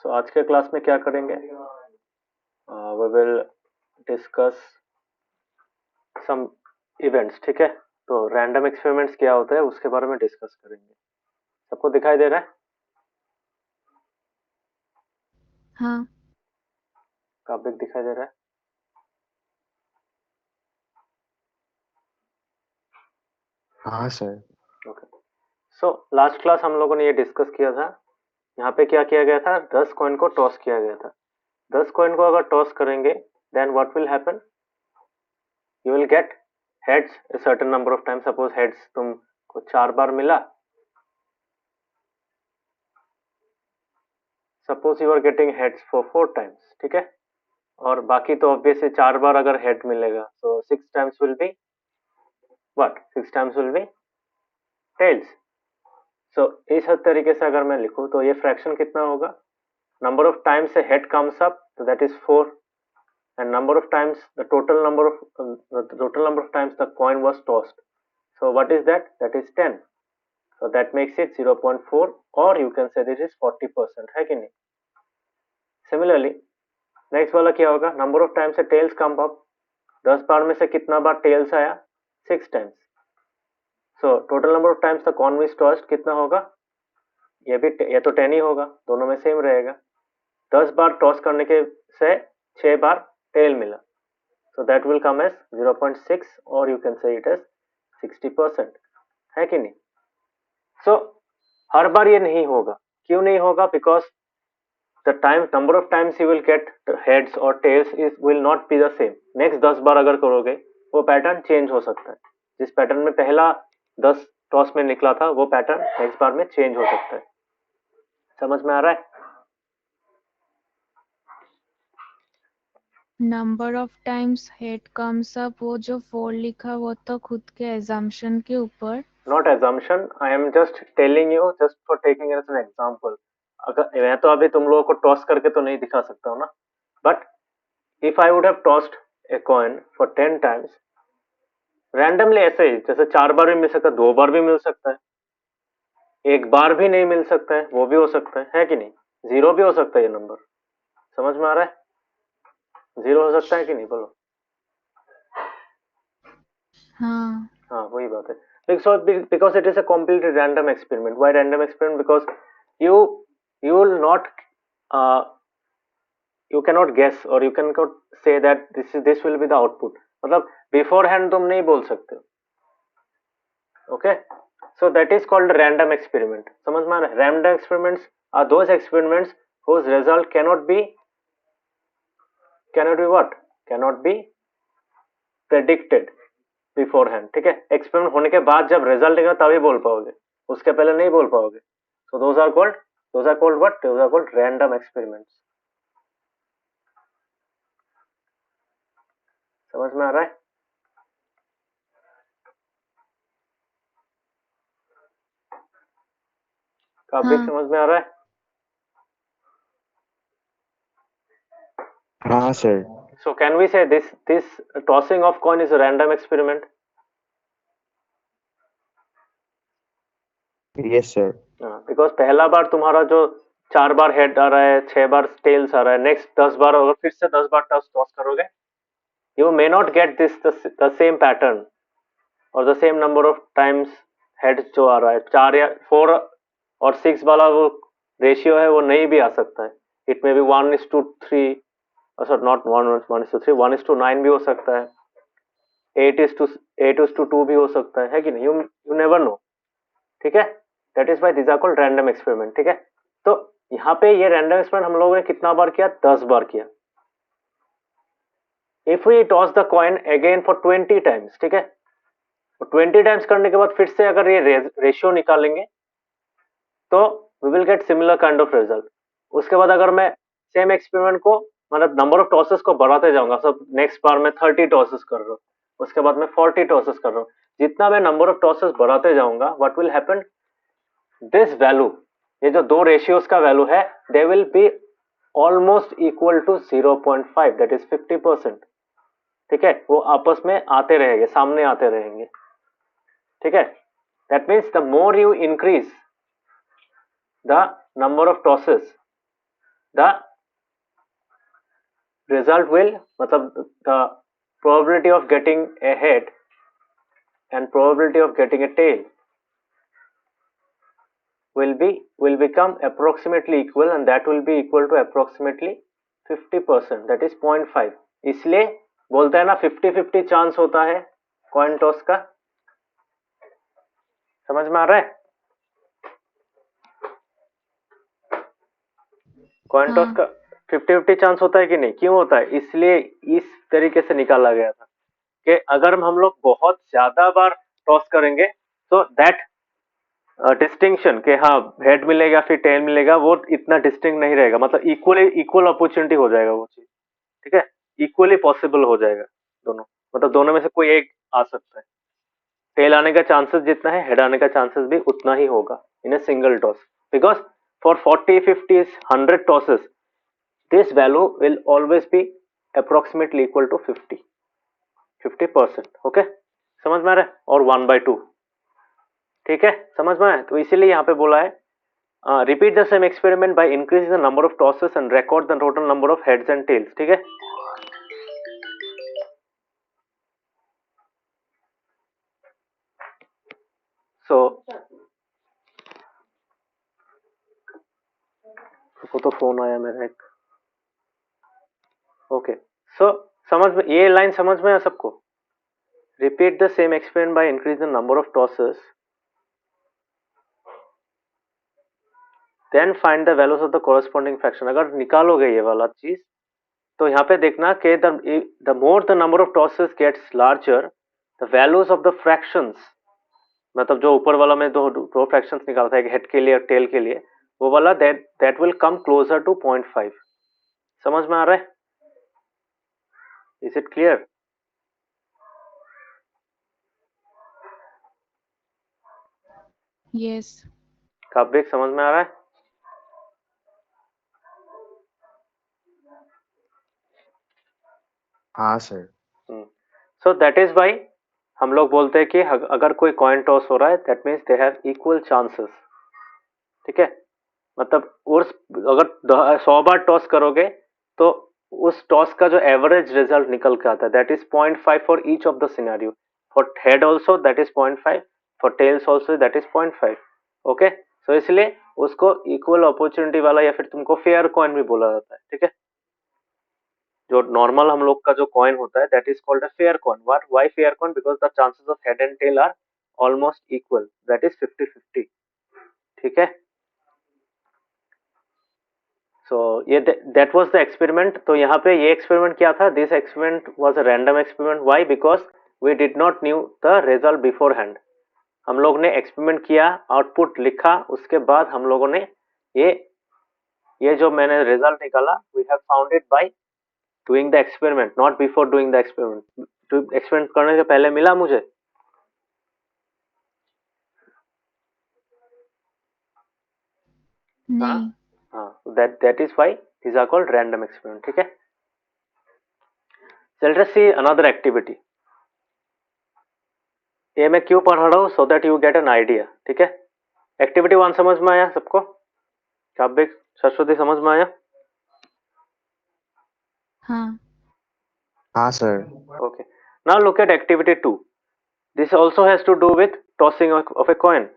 सो आज के क्लास में क्या करेंगे? We will discuss some events, ठीक है। तो रैंडम एक्सपेरिमेंट्स क्या होता है उसके बारे में डिस्कस करेंगे। सबको दिखाई दे रहा है? हाँ। काबिक दिखाई दे रहा है? हाँ sir. Okay. So last class हम लोगों ने ये डिस्कस किया था। यहाँ पे क्या किया गया था? 10 कॉइन को टॉस किया गया था। 10 कॉइन को अगर टॉस करेंगे then what will happen? You will get heads a certain number of times. Suppose heads तुमको 4 बार मिला। Suppose you are getting heads for 4 times, ठीक है। और बाकी तो ऑब्वियसली 4 बार अगर हेड मिलेगा तो 6 times will be what? 6 times will be tails. So इस तरीके से अगर मैं लिखूं तो ये फ्रैक्शन कितना होगा? Number of times A head comes up तो that is 4, and number of times the total number of times the coin was tossed. So what is that? That is 10. So that makes it 0.4, or you can say this is 40%, है कि नहीं? Similarly next वाला क्या होगा? Number of times a tails come up. 10 बार में से कितना बार tails आया? 6 times. So total number of times the coin is tossed कितना होगा? ये तो 10 ही होगा, दोनों में सेम रहेगा। 10 बार टॉस करने के से 6 बार टेल मिला, so that will come as 0.6, or you can say it as 60%, है कि नहीं? So हर बार ये नहीं होगा। क्यों नहीं होगा? Because the number of times you will get heads or tails will not be the same. Next 10 बार अगर करोगे वो पैटर्न चेंज हो सकता है। जिस पैटर्न में पहला 10 टॉस में निकला था वो पैटर्न नेक्स्ट बार में चेंज हो सकता है। समझ में आ रहा है? Number of times head comes up, वो जो 4 लिखा वो तो खुद के एजम्पशन के ऊपर। Not assumption, I am just telling you, just for taking as an example. अगर मैं तो अभी तुम लोगों को टॉस करके तो नहीं दिखा सकता हूँ ना, but if I would have tossed a coin for 10 times randomly, ऐसे ही जैसे 4 बार भी मिल सकता है, 2 बार भी मिल सकता है, 1 बार भी नहीं मिल सकता है, वो भी हो सकता है कि नहीं? 0 भी हो सकता है ये नंबर। समझ में आ रहा है? 0 हो सकता है कि नहीं, बोलो। हाँ। हाँ वही बात है। because it is a completely random experiment. Why random experiment? Because you you will not uh, you cannot guess or you cannot say that this will be the output. मतलब बिफोर हैंड तुम नहीं बोल सकते। Okay, so that is called random experiment. समझ में आ रहा है? Random experiments are those experiments whose result cannot be what? Cannot be predicted beforehand, ठीक है। एक्सपेरिमेंट होने के बाद जब रिजल्ट निकलेगा तभी बोल पाओगे, उसके पहले नहीं बोल पाओगे। So those are called what? Those are called random experiments. समझ में आ रहा है? काफी हाँ। समझ में आ रहा है? हाँ sir. So can we say this tossing of coin is a random experiment? Yes sir. Because पहला बार तुम्हारा जो 4 बार हेड आ रहा है, 6 बार टेल्स आ रहा है, नेक्स्ट 10 बार अगर फिर से 10 बार टॉस करोगे you may not get this the same pattern और the same number of times head जो आ रहा है। 4 या 4 और 6 वाला वो रेशियो है वो नहीं भी आ सकता है। It may be 1:3, sorry not 1:3, 1:9 भी हो सकता है, 8:2 भी हो सकता है कि नहीं? यू नेवर नो, ठीक है। That is why this are called random experiment, ठीक है। तो यहाँ पे ये रैंडम एक्सपेरिमेंट हम लोगों ने कितना बार किया? 10 बार किया। If we toss the coin again for 20 times, ठीक है, तो 20 टाइम्स करने के बाद फिर से अगर ये रेशियो निकालेंगे तो we will get similar kind of result. उसके बाद अगर मैं सेम एक्सपेरिमेंट को मतलब नंबर ऑफ टॉसेस को बढ़ाते जाऊंगा, सब नेक्स्ट बार मैं 30 टॉसेस कर रहा हूँ, उसके बाद मैं 40 टॉसेस कर रहा हूँ, जितना मैं नंबर ऑफ टॉसेस बढ़ाते जाऊंगा what will happen? This value, ये जो दो रेशियोज का वैल्यू है, they will be almost equal to 0.5, that is 50%, ठीक है। वो आपस में आते रहेंगे, सामने आते रहेंगे, ठीक है। That means the more you increase the number of tosses, the the result will, मतलब the probability of getting a head and probability of getting a tail will become approximately equal, and that will be equal to approximately 50%, that is 0.5. इसलिए बोलते हैं ना 50-50 chance होता है coin toss का. समझ में आ रहा है? कॉइन टॉस का 50-50 चांस होता है कि नहीं? क्यों होता है? इसलिए इस तरीके से निकाला गया था कि अगर हम लोग बहुत ज्यादा बार टॉस करेंगे तो दैट डिस्टिंक्शन के हाँ हेड मिलेगा फिर टेल मिलेगा, वो इतना डिस्टिंक्ट नहीं रहेगा. मतलब इक्वल अपॉर्चुनिटी हो जाएगा वो चीज. ठीक है, इक्वली पॉसिबल हो जाएगा दोनों. मतलब दोनों में से कोई एक आ सकता है. टेल आने का चांसेस जितना है, हेड आने का चांसेस भी उतना ही होगा in a single toss. Because for 40, 50, 100 tosses this value will always be approximately equal to 50%. Okay, समझ में आ रहा है? और 1/2. ठीक है, समझ में आया? तो इसीलिए यहाँ पे बोला है repeat the same experiment by increasing the number of tosses and record the total number of heads and tails. ठीक है, सो वो तो फोन आया मेरा एक. ओके, सो समझ में, ये लाइन समझ में आया सबको? Repeat the same experiment by increase the number of tosses then find the values of the corresponding fraction. अगर निकालोगे ये वाला चीज तो यहाँ पे देखना कि the more the number of tosses gets larger, the values of the fractions, मतलब जो ऊपर वाला में दो फ्रैक्शंस निकाला था, एक हेड के लिए और टेल के लिए, वो वाला that will come closer to 0.5. समझ में आ रहा है? Is it clear? यस. काब्रिक समझ में आ रहा है? हाँ sir. So that is why हम लोग बोलते हैं कि अगर कोई कॉइन टॉस हो रहा है that means they have equal chances. ठीक है, मतलब उस अगर 100 बार टॉस करोगे तो उस टॉस का जो एवरेज रिजल्ट निकल के आता है that is 0.5 for each of the scenario. For head also that is 0.5, for tails also that is 0.5. Okay, so इसलिए उसको इक्वल अपॉर्चुनिटी वाला या फिर तुमको फेयर कॉइन भी बोला जाता है. ठीक है, जो नॉर्मल हम लोग का जो कॉइन होता है that is called a fair coin. Why fair coin? Because the chances of head and tail are almost equal, that is 50-50. ठीक है, सो ये दैट वाज द एक्सपेरिमेंट. तो यहाँ पे ये एक्सपेरिमेंट क्या था? This experiment was a random experiment. Why? Because we did not knew the result beforehand. हम लोग ने एक्सपेरिमेंट किया, आउटपुट लिखा, उसके बाद हम लोगों ने ये जो मैंने रिजल्ट निकाला, we have found it by doing the experiment, not before doing the experiment. Experiment करने से पहले मिला मुझे. नहीं. हाँ, that is why these are called random experiment. ठीक है, so let us see another activity. ये मैं क्यों पढ़ा रहा हूँ? so that you get an idea. ठीक है, एक्टिविटी 1 समझ में आया सबको? काव्य, सरस्वती समझ में आया? हाँ. हाँ sir. Okay, now look at activity 2. This also has to do with tossing of a coin,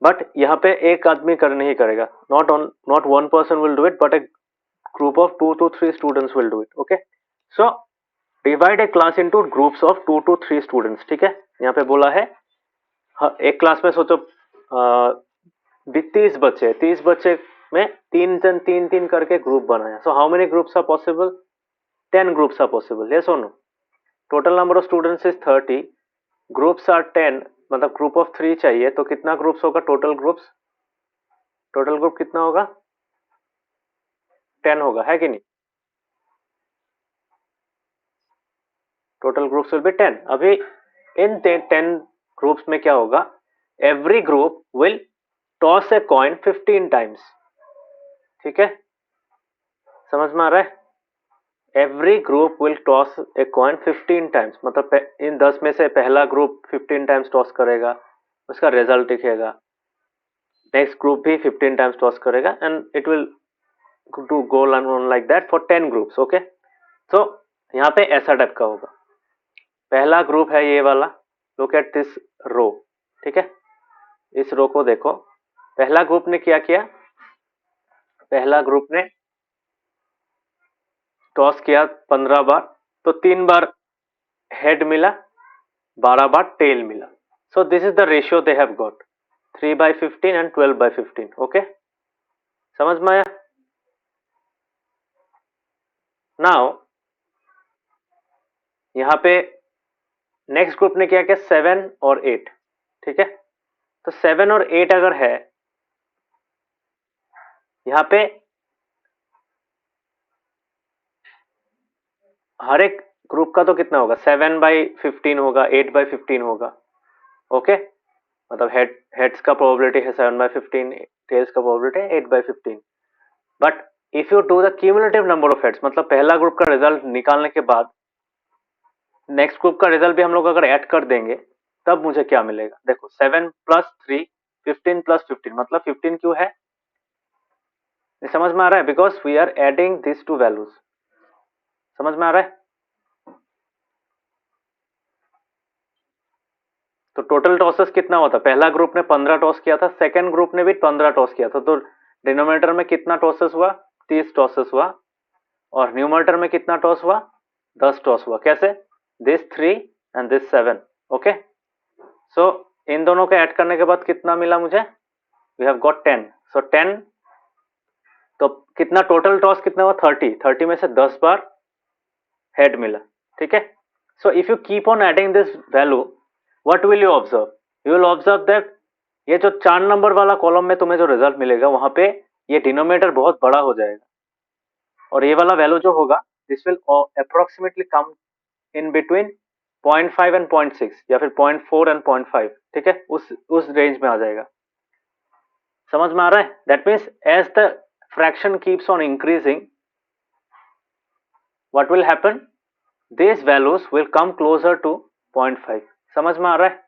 but यहाँ पे एक आदमी नहीं करेगा. Not one person will do it, but a group of 2 to 3 students will do it. Okay, so divide a class into groups of 2 to 3 students. ठीक है, यहाँ पे बोला है एक क्लास में सोचो 30 बच्चे, 30 बच्चे में 3 जन 3 करके ग्रुप बनाया. So how many groups are possible? 10 groups are possible. Yes और no? Total number of students is 30, groups are 10, मतलब ग्रुप ऑफ 3 चाहिए, तो कितना ग्रुप्स होगा? टोटल ग्रुप्स, टोटल ग्रुप कितना होगा? 10 होगा, है कि नहीं? Total groups will be 10. अभी इन 10 ग्रुप्स में क्या होगा? Every group will toss a coin 15 times. ठीक है, समझ में आ रहा है? Every group will toss a coin 15 times. मतलब इन 10 में से पहला ग्रुप 15 टाइम्स टॉस करेगा, उसका रिजल्ट दिखेगा. नेक्स्ट ग्रुप भी 15 टाइम्स टॉस करेगा, and it will to go on like that for 10 groups. Okay, so यहाँ पे ऐसा टाइप का होगा. पहला ग्रुप है ये वाला. लुक एट दिस रो. ठीक है, इस रो को देखो. पहला ग्रुप ने क्या किया? पहला ग्रुप ने टॉस किया 15 बार, तो 3 बार हेड मिला, 12 बार टेल मिला. सो this is the ratio they have got, 3/15 and 12/15. Okay, समझ में आया? नाउ यहाँ पे नेक्स्ट ग्रुप ने क्या किया? 7 और 8. ठीक है, तो 7 और 8 अगर है यहाँ पे, हर एक ग्रुप का तो कितना होगा? 7/15 होगा, 8/15 होगा. ओके, मतलब हेड्स का प्रोबेबिलिटी है 7/15, टेल्स का प्रोबेबिलिटी है 8/15. But if you do the cumulative number of heads, मतलब पहला ग्रुप का रिजल्ट निकालने के बाद नेक्स्ट ग्रुप का रिजल्ट भी हम लोग अगर ऐड कर देंगे, तब मुझे क्या मिलेगा? देखो, 7 + 3 15 + 15, मतलब 15 क्यों है? समझ में आ रहा है? Because we are adding this two values. समझ में आ रहा है? तो टोटल टॉसेस कितना हुआ था? पहला ग्रुप ने 15 टॉस किया था, सेकंड ग्रुप ने भी 15 टॉस किया था, तो डिनोमिनेटर में कितना टॉसेस हुआ? 30 टॉसेस हुआ. और न्यूमरेटर में कितना टॉस हुआ? 10 टॉस हुआ. कैसे? This 3 and this 7. ओके, सो इन दोनों को ऐड करने के बाद कितना मिला मुझे? We have got 10. सो 10, तो कितना टोटल टॉस कितना हुआ? 30 में से 10 बार हेड मिला. ठीक है, so if you keep on adding this value, what will you observe? You will observe that ये जो 4 नंबर वाला कॉलम में तुम्हें जो रिजल्ट मिलेगा, वहां पे ये डिनोमिनेटर बहुत बड़ा हो जाएगा, और ये वाला वैल्यू जो होगा, this will approximately come in between 0.5 and 0.6, या फिर 0.4 एंड 0.5. ठीक है, उस रेंज में आ जाएगा. समझ में आ रहा है? That means as the fraction keeps on increasing, what will happen? these values will come closer to 0.5. समझ में आ रहा है?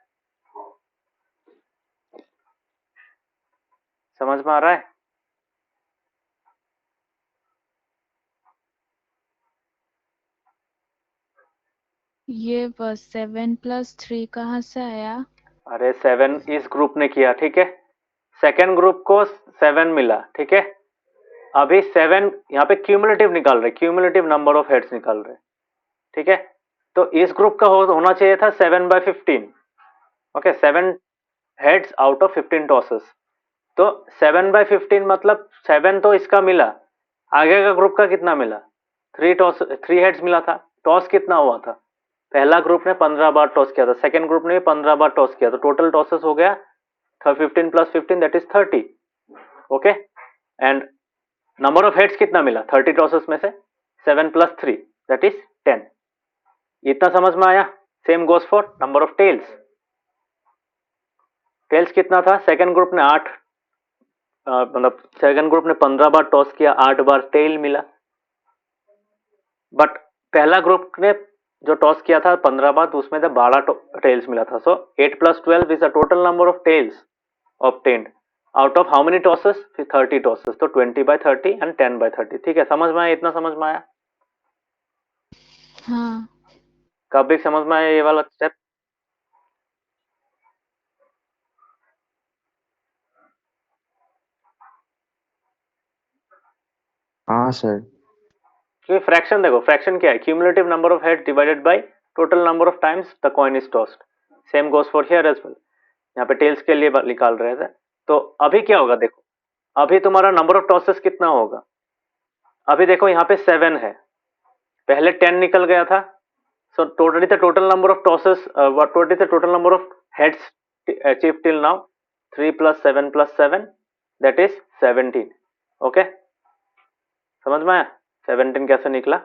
समझ में आ रहा है? ये बस 7 + 3 कहाँ से आया? अरे 7 इस ग्रुप ने किया. ठीक है, सेकेंड ग्रुप को 7 मिला. ठीक है, अभी 7 यहाँ पे क्यूमुलेटिव निकाल रहे, क्यूमुलेटिव नंबर ऑफ हेड्स निकाल रहे. ठीक है, तो इस ग्रुप का होना चाहिए था 7/15. Okay, 7 heads out of 15 tosses. तो 7/15 मतलब 7 तो इसका मिला, आगे का ग्रुप का कितना मिला? 3 हेड्स मिला था. टॉस कितना हुआ था? पहला ग्रुप ने 15 बार टॉस किया था, सेकंड ग्रुप ने भी 15 बार टॉस किया, तो टोटल टॉसेस हो गया 15 + 15, that is 30. Okay, and number of heads कितना मिला 30 टॉसेस में से? 7 + 3, दैट इज 10. इतना समझ में आया? Same goes for number of tails. Tails कितना था? सेकंड ग्रुप ने 8, मतलब सेकंड ग्रुप ने 15 बार टॉस किया, 8 बार टेल मिला. बट पहला ग्रुप ने जो टॉस किया था 15 बार, तो उसमें 12 टेल्स मिला था. So 8 + 12 is the total number of tails obtained out of how many tosses? 30 tosses. तो 20/30 एंड 10/30. ठीक है, समझ में आया? इतना समझ में आया? हाँ. कब भी समझ में आया ये वाला स्टेप? हाँ सर. क्योंकि फ्रैक्शन देखो, फ्रैक्शन क्या है? Cumulative number of head divided by total number of times the coin is tossed. Same goes for here as well. यहाँ पे टेल्स के लिए निकाल रहे थे. तो अभी क्या होगा? देखो, अभी तुम्हारा नंबर ऑफ टॉसेस कितना होगा? अभी देखो यहाँ पे 7 है, पहले 10 निकल गया था. So totally the total number of tosses, totally the total number of heads achieve till now 3 + 7 + 7, that is 17. Okay, समझ में आया? 17 कैसे निकला?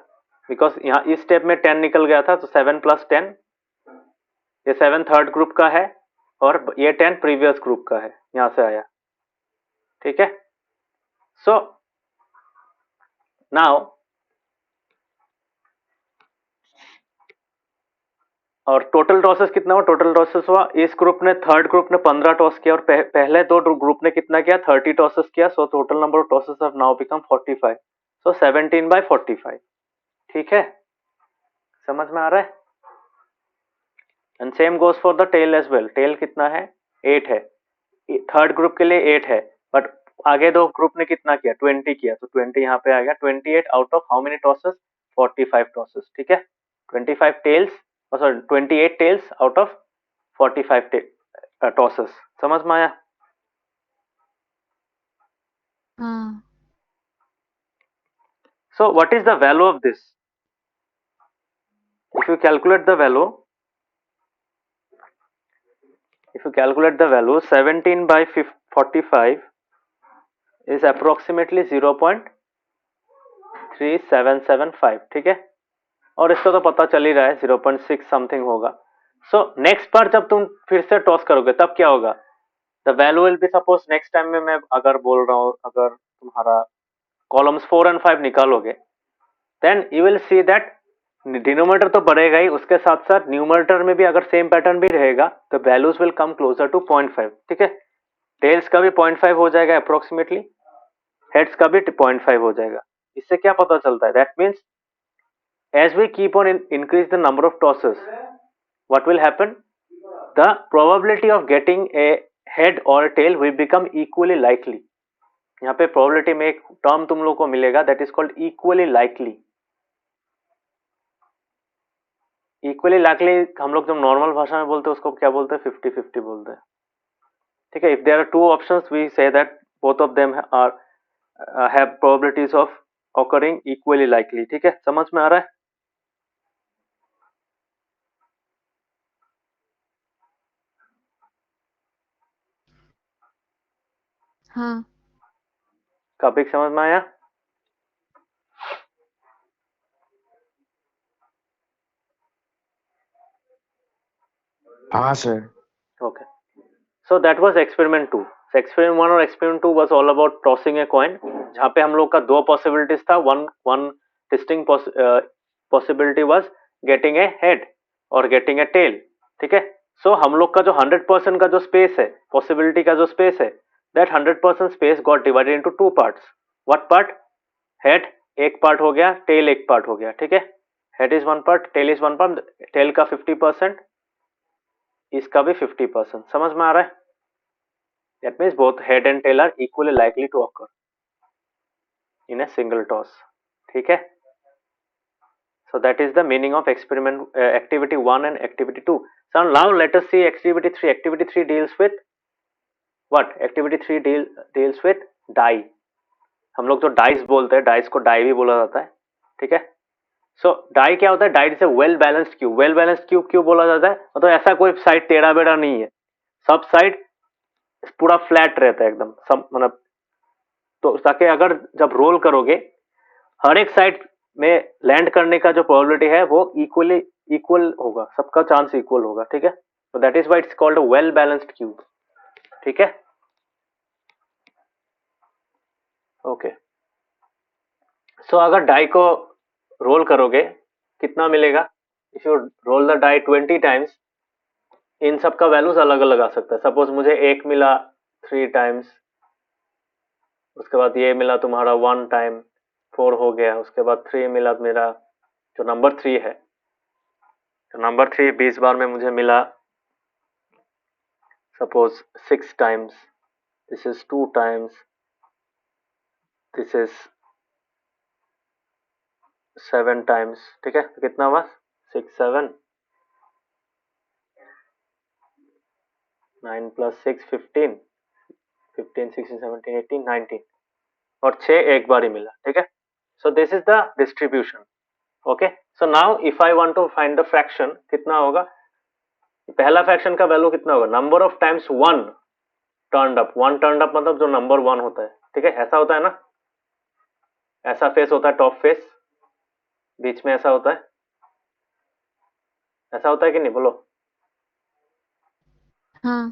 बिकॉज यहाँ इस स्टेप में 10 निकल गया था, तो 7 + 10, ये 7 थर्ड ग्रुप का है, और ये 10 प्रीवियस ग्रुप का है, यहां से आया. ठीक है, सो नाउ और टोटल टॉसेस कितना हुआ? टोटल टॉसेस हुआ, इस ग्रुप ने, थर्ड ग्रुप ने 15 टॉस किया और पहले दो ग्रुप ने कितना किया? 30 टॉसेस किया. So total number of tosses have now become 45. So 17/45. ठीक है, समझ में आ रहा है? And same goes for the tail as well. Tail कितना है? 8 है. थर्ड ग्रुप के लिए 8 है, बट आगे दो ग्रुप ने कितना किया? 20 किया. तो 20 यहाँ पे आ गया. 28 out of how many tosses? 45 tosses. ठीक है, 25 tails, sorry 28 tails out of 45 tosses. समझ में आया? हाँ. So what is the value of this? If you calculate the value, 17/45 is approximately 0.3775. ठीक है, और इसका तो पता चल ही रहा है 0.6 समथिंग होगा. सो नेक्स्ट बार जब तुम फिर से टॉस करोगे तब क्या होगा? The value will be, suppose next time में मैं अगर बोल रहा हूँ, अगर तुम्हारा कॉलम्स 4 और 5 निकालोगे, then you will see that denominator तो बढ़ेगा ही, उसके साथ साथ न्यूमरेटर में भी अगर सेम पैटर्न भी रहेगा तो values will come closer to 0.5. ठीक है, टेल्स का भी 0.5 हो जाएगा अप्रोक्सीमेटली, हेड्स का भी 0.5 हो जाएगा. इससे क्या पता चलता है? That means as we keep on increase the number of tosses, what will happen? The probability of getting a head or a tail will become equally likely. यहाँ पे probability में एक term तुम लोग को मिलेगा, that is called equally likely. Equally likely हम लोग जब नॉर्मल भाषा में बोलते हैं उसको क्या बोलते हैं? 50-50 बोलते हैं. ठीक है, if there are two options we say that both of them are have probabilities of occurring equally likely. ठीक है, समझ में आ रहा है? हाँ. टॉपिक समझ में आया? हाँ sir. Okay. So that was experiment 2. So experiment 1 और experiment 2 was all about tossing a coin, जहाँ पे हम लोग का दो possibilities था. One distinct possibility was getting a head और getting a tail. ठीक है, so हम लोग का जो 100% का जो space है, possibility का जो space है, that 100% space got divided into two parts. What part? Head एक part हो गया, tail एक part हो गया. ठीक है, head is one part, tail is one part. tail का 50%, इसका भी 50%. समझ में आ रहा है? That means both head and tail are equally likely to occur in a single toss. ठीक है, so that is the meaning of experiment activity 1 and activity 2. So now let us see activity 3. Activity 3 deals with what? Activity 3 deals with die. हम लोग तो dice बोलते हैं, dice को die भी बोला जाता है. ठीक है, सो डाई क्या होता है? डाई से well balanced cube. Well balanced cube क्यों बोला जाता है? मतलब ऐसा कोई साइड टेढ़ा बेढ़ा नहीं है, सब साइड पूरा फ्लैट रहता है एकदम, सब मतलब, तो ताकि अगर जब रोल करोगे हर एक साइड में लैंड करने का जो प्रोबेबिलिटी है वो इक्वल होगा, सबका चांस इक्वल होगा. ठीक है, तो that is why it's called a well balanced cube. ठीक है, ओके. सो अगर डाई को रोल करोगे कितना मिलेगा? If you roll the die 20 times, इन सब का वैल्यूज अलग अलग आ सकता है. सपोज मुझे एक मिला 3 टाइम्स, उसके बाद ये मिला तुम्हारा 1 टाइम, 4 हो गया. उसके बाद 3 मिला मेरा, जो नंबर 3 है, तो नंबर 3 20 बार में मुझे मिला suppose 6 times. This is 2 times, this is 7 times. ठीक है, तो कितना हुआ? 6 7 9 प्लस 6 15, 15 16 17 18 19, और 6 एक बार ही मिला. ठीक है, so this is the distribution. Okay, so now if I want to find the fraction, कितना होगा? पहला फ्रैक्शन का वैल्यू कितना होगा? Number of times 1 turned up. 1 turned up मतलब जो नंबर 1 होता है. ठीक है, ऐसा होता है ना, ऐसा फेस होता है, टॉप फेस, बीच में ऐसा होता है, ऐसा होता है कि नहीं? बोलो. हाँ.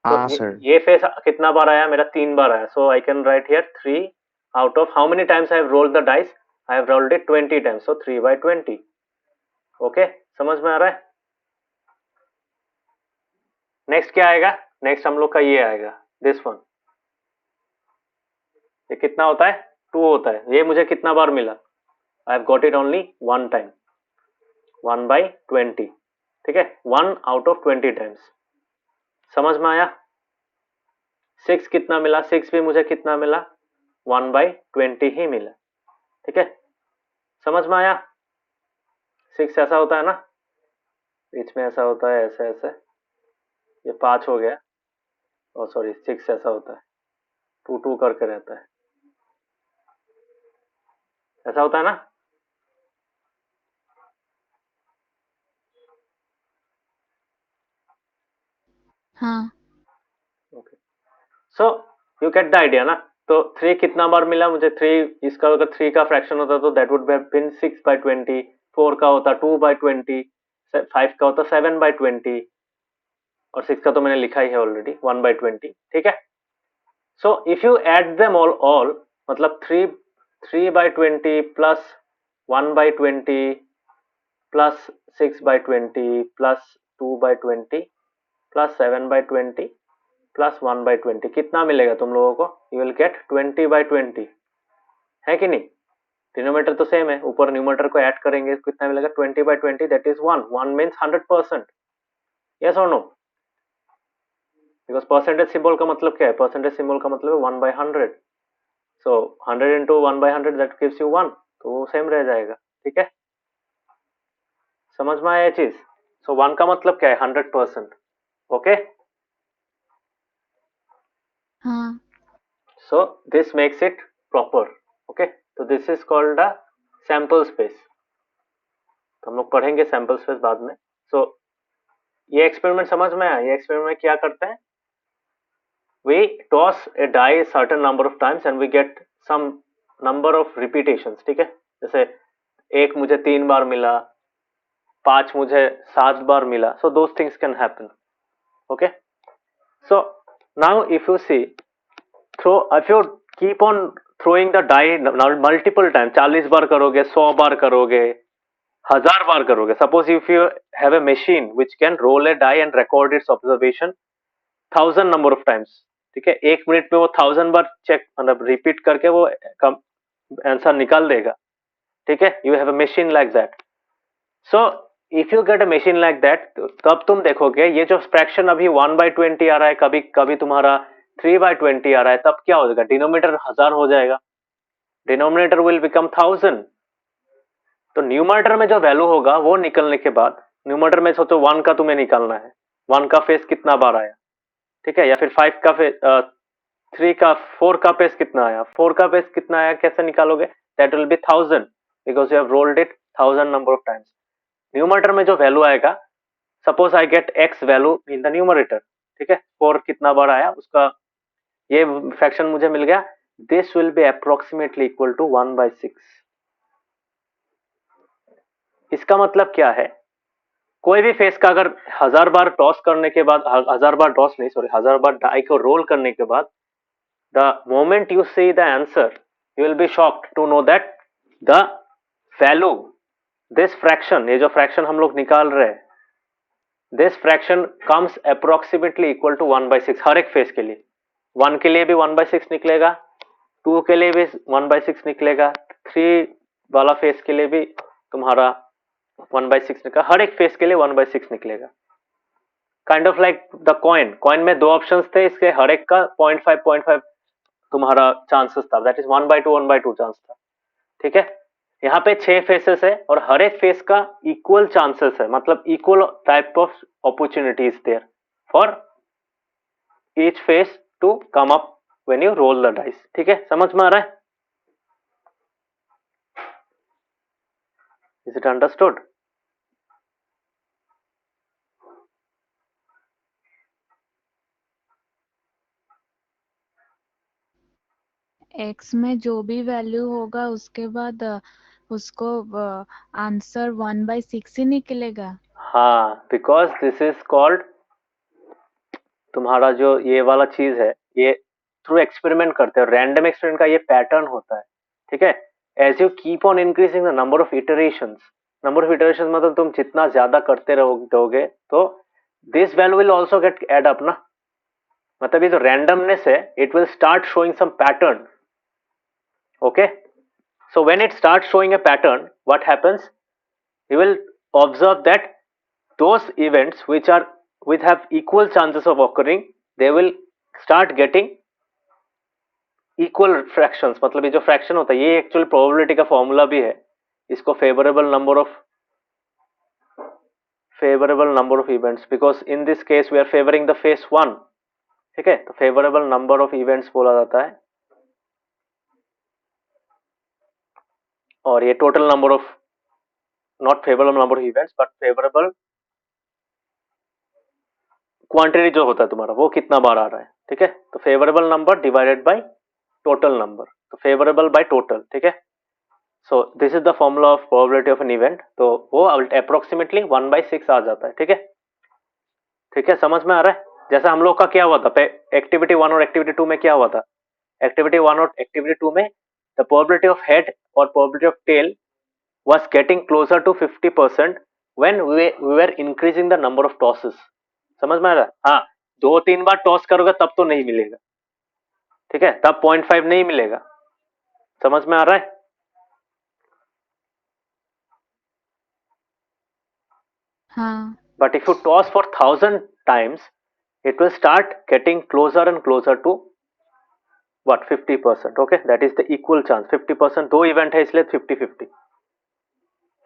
तो हाँ सर. ये फेस कितना बार आया? मेरा 3 बार आया. So I can write here 3 out of how many times I have rolled the dice? I have rolled it 20 times, so 3/20. Okay, समझ में आ रहा है? नेक्स्ट क्या आएगा? नेक्स्ट हम लोग का ये आएगा, दिस वन। ये कितना होता है? 2 होता है। ये मुझे कितना बार मिला? I have got it only 1 time, 1/20। ठीक है, 1 आउट ऑफ 20 टाइम्स। समझ में आया? 6 कितना मिला? 6 भी मुझे कितना मिला? 1/20 ही मिला। ठीक है, समझ में आया? 6 ऐसा होता है ना, बीच में ऐसा होता है, ऐसे ऐसे। ये 5 हो गया, ओ सॉरी 6 ऐसा होता है, 2 2 करके रहता है, ऐसा होता है ना। हाँ okay, so you get the idea ना। तो 3 कितना बार मिला मुझे? 3, इसका अगर 3 का फ्रैक्शन होता तो दैट वुड हैव बीन 6/20। 4 का होता 2/20। 5 का होता 7/20, और 6 का तो मैंने लिखा ही है ऑलरेडी, 1/20। ठीक है, so if you add them all मतलब 3/20 plus 1/20 plus 6/20 plus 2/20 plus 7/20 plus 1/20, कितना मिलेगा तुम लोगों को? यू विल गेट 20/20, है कि नहीं? डिनोमिनेटर तो सेम है, ऊपर न्यूमरेटर को ऐड करेंगे, कितना मिलेगा? 20/20, दैट इज 1। 1 मीन्स 100%। यस और नो? बिकॉज परसेंटेज सिंबल का मतलब क्या है? परसेंटेज सिंबल का मतलब है 1/100। सो 100 इंटू 1/100 दैट गिव्स यू 1, तो वो सेम रह जाएगा। ठीक है, समझ में आया ये चीज? सो 1 का मतलब क्या है? 100%। ओके, हाँ so this makes it proper. okay, so this is called a sample space. तो हम लोग पढ़ेंगे सैंपल स्पेस बाद में। so ये एक्सपेरिमेंट समझ में आया? ये एक्सपेरिमेंट में क्या करते हैं? we toss a die certain number of times and we get some number of repetitions. ठीक है, जैसे 1 मुझे 3 बार मिला, 5 मुझे 7 बार मिला। so those things can happen. okay, so now if you see, if you keep on throwing the die multiple times, 40 बार करोगे, 100 बार करोगे, 1000 बार करोगे। Suppose if you have a machine which can roll a die and record its observation 1000 number of times। ठीक है, 1 minute में वो 1000 बार check मतलब repeat करके वो आंसर निकाल देगा। ठीक है, you have a machine like that। so if you get a machine like that, तब तुम देखोगे ये जो फ्रैक्शन अभी 1/20 आ रहा है, कभी कभी तुम्हारा 3/20 आ रहा है, तब क्या हो जाएगा? डिनोमिनेटर 1000 हो जाएगा, डिनोमिनेटर विल बिकम 1000। तो न्यूमरेटर में जो वैल्यू होगा वो निकलने के बाद, न्यूमरेटर में सोचो 1 का तुम्हें निकालना है, 1 का फेस कितना बार आया। ठीक है, या फिर 5 का फेस, 3 का 4 का फेस कितना आया, 4 का फेस कितना आया, कैसे निकालोगे? That will B 1000 because you have rolled it 1000 number of times. Numerator में जो वैल्यू आएगा, suppose I get x value in the numerator. ठीक है, 4 कितना बार आया उसका ये फ्रैक्शन मुझे मिल गया, this will be approximately equal to 1/6। इसका मतलब क्या है? कोई भी फेस का अगर 1000 बार टॉस करने के बाद, 1000 बार टॉस नहीं सॉरी 1000 बार डाई को रोल करने के बाद, the moment you see the answer you will be shocked to know that the value, this fraction, ये जो फ्रैक्शन हम लोग निकाल रहे हैं, this fraction comes approximately equal to 1/6 हर एक फेस के लिए। 1 के लिए भी 1/6 निकलेगा, 2 के लिए भी 1/6 निकलेगा, 3 वाला फेस के लिए भी तुम्हारा 1/6 निकलेगा, हर एक फेस के लिए 1/6 निकलेगा। Kind of like the coin, coin में 2 ऑप्शंस थे, इसके हर एक का 0.5 तुम्हारा चांसेस था, दैट इज 1/2 1/2 चांस था। ठीक है, यहाँ पे 6 फेसेस है और हर एक फेस का इक्वल चांसेस है, मतलब equal type of opportunities there for each face to come up when you roll the dice. ठीक है, समझ में आ रहा है? Is it understood? x में जो भी वैल्यू होगा उसके बाद उसको आंसर 1/6 ही निकलेगा। हाँ, बिकॉज दिस इज कॉल्ड, तुम्हारा जो ये वाला चीज है, ये थ्रू एक्सपेरिमेंट करते हैं, रैंडम एक्सपेरिमेंट का ये पैटर्न होता है। ठीक है, as you keep on increasing the number of iterations, number of iterations मतलब तुम जितना ज्यादा करते रहोगे तो this value will also get add up ना, मतलब ये जो रैंडमनेस है it will start showing some pattern. Okay, so when it starts showing a pattern, what happens, you will observe that those events which have equal chances of occurring, they will start getting equal fractions. मतलब ये जो fraction होता है ये actual probability का formula भी है. इसको favourable number of events, because in this case we are favouring the face 1. ठीक है, तो फेवरेबल नंबर ऑफ इवेंट्स बोला जाता है, और ये total number of, not favourable number of events but favourable quantity जो होता है तुम्हारा वो कितना बार आ रहा है. ठीक है, तो favourable number divided by total number, तो फेवरेबल बाय टोटल. ठीक है, so this is the formula of probability of an event, तो वो अप्रोक्सीमेटली 1/6 आ जाता है. ठीक है, ठीक है, समझ में आ रहा है. जैसा हम लोग का क्या हुआ था एक्टिविटी 1 और एक्टिविटी 2 में, क्या हुआ था एक्टिविटी 1 और एक्टिविटी 2 में, द प्रोबेबिलिटी ऑफ हेड और probability of tail was getting closer to 50% when we were increasing the number of tosses. समझ में आ रहा है. हाँ, 2-3 बार टॉस करोगे तब तो नहीं मिलेगा. ठीक है, तब 0.5 नहीं मिलेगा. समझ में आ रहा है. हाँ. But if you toss for 1000 times, it will start getting closer and closer to what 50%. Okay, that is the equal chance. 50%, दो इवेंट है इसलिए 50-50.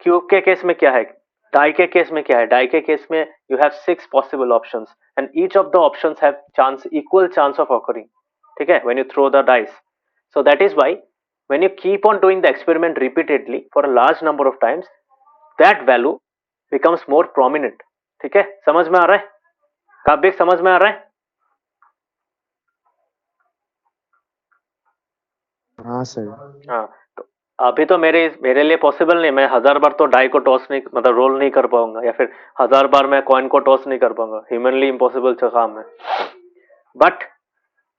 क्यूब के केस में क्या है, डाई के केस में क्या है, डाई के केस में you have 6 possible options and each of the options have chance, equal chance of occurring. ठीक है, when you throw the dice. So that is why when you keep on doing the experiment repeatedly for a large number of times, that value becomes more prominent. ठीक है, समझ में आ रहा है काव्य, समझ में आ रहा है. हाँ सर. हाँ, तो अभी तो मेरे लिए पॉसिबल नहीं, मैं 1000 बार तो डाई को टॉस नहीं, मतलब रोल नहीं कर पाऊंगा, या फिर 1000 बार मैं कॉइन को टॉस नहीं कर पाऊंगा. ह्यूमनली इम्पॉसिबल काम है. But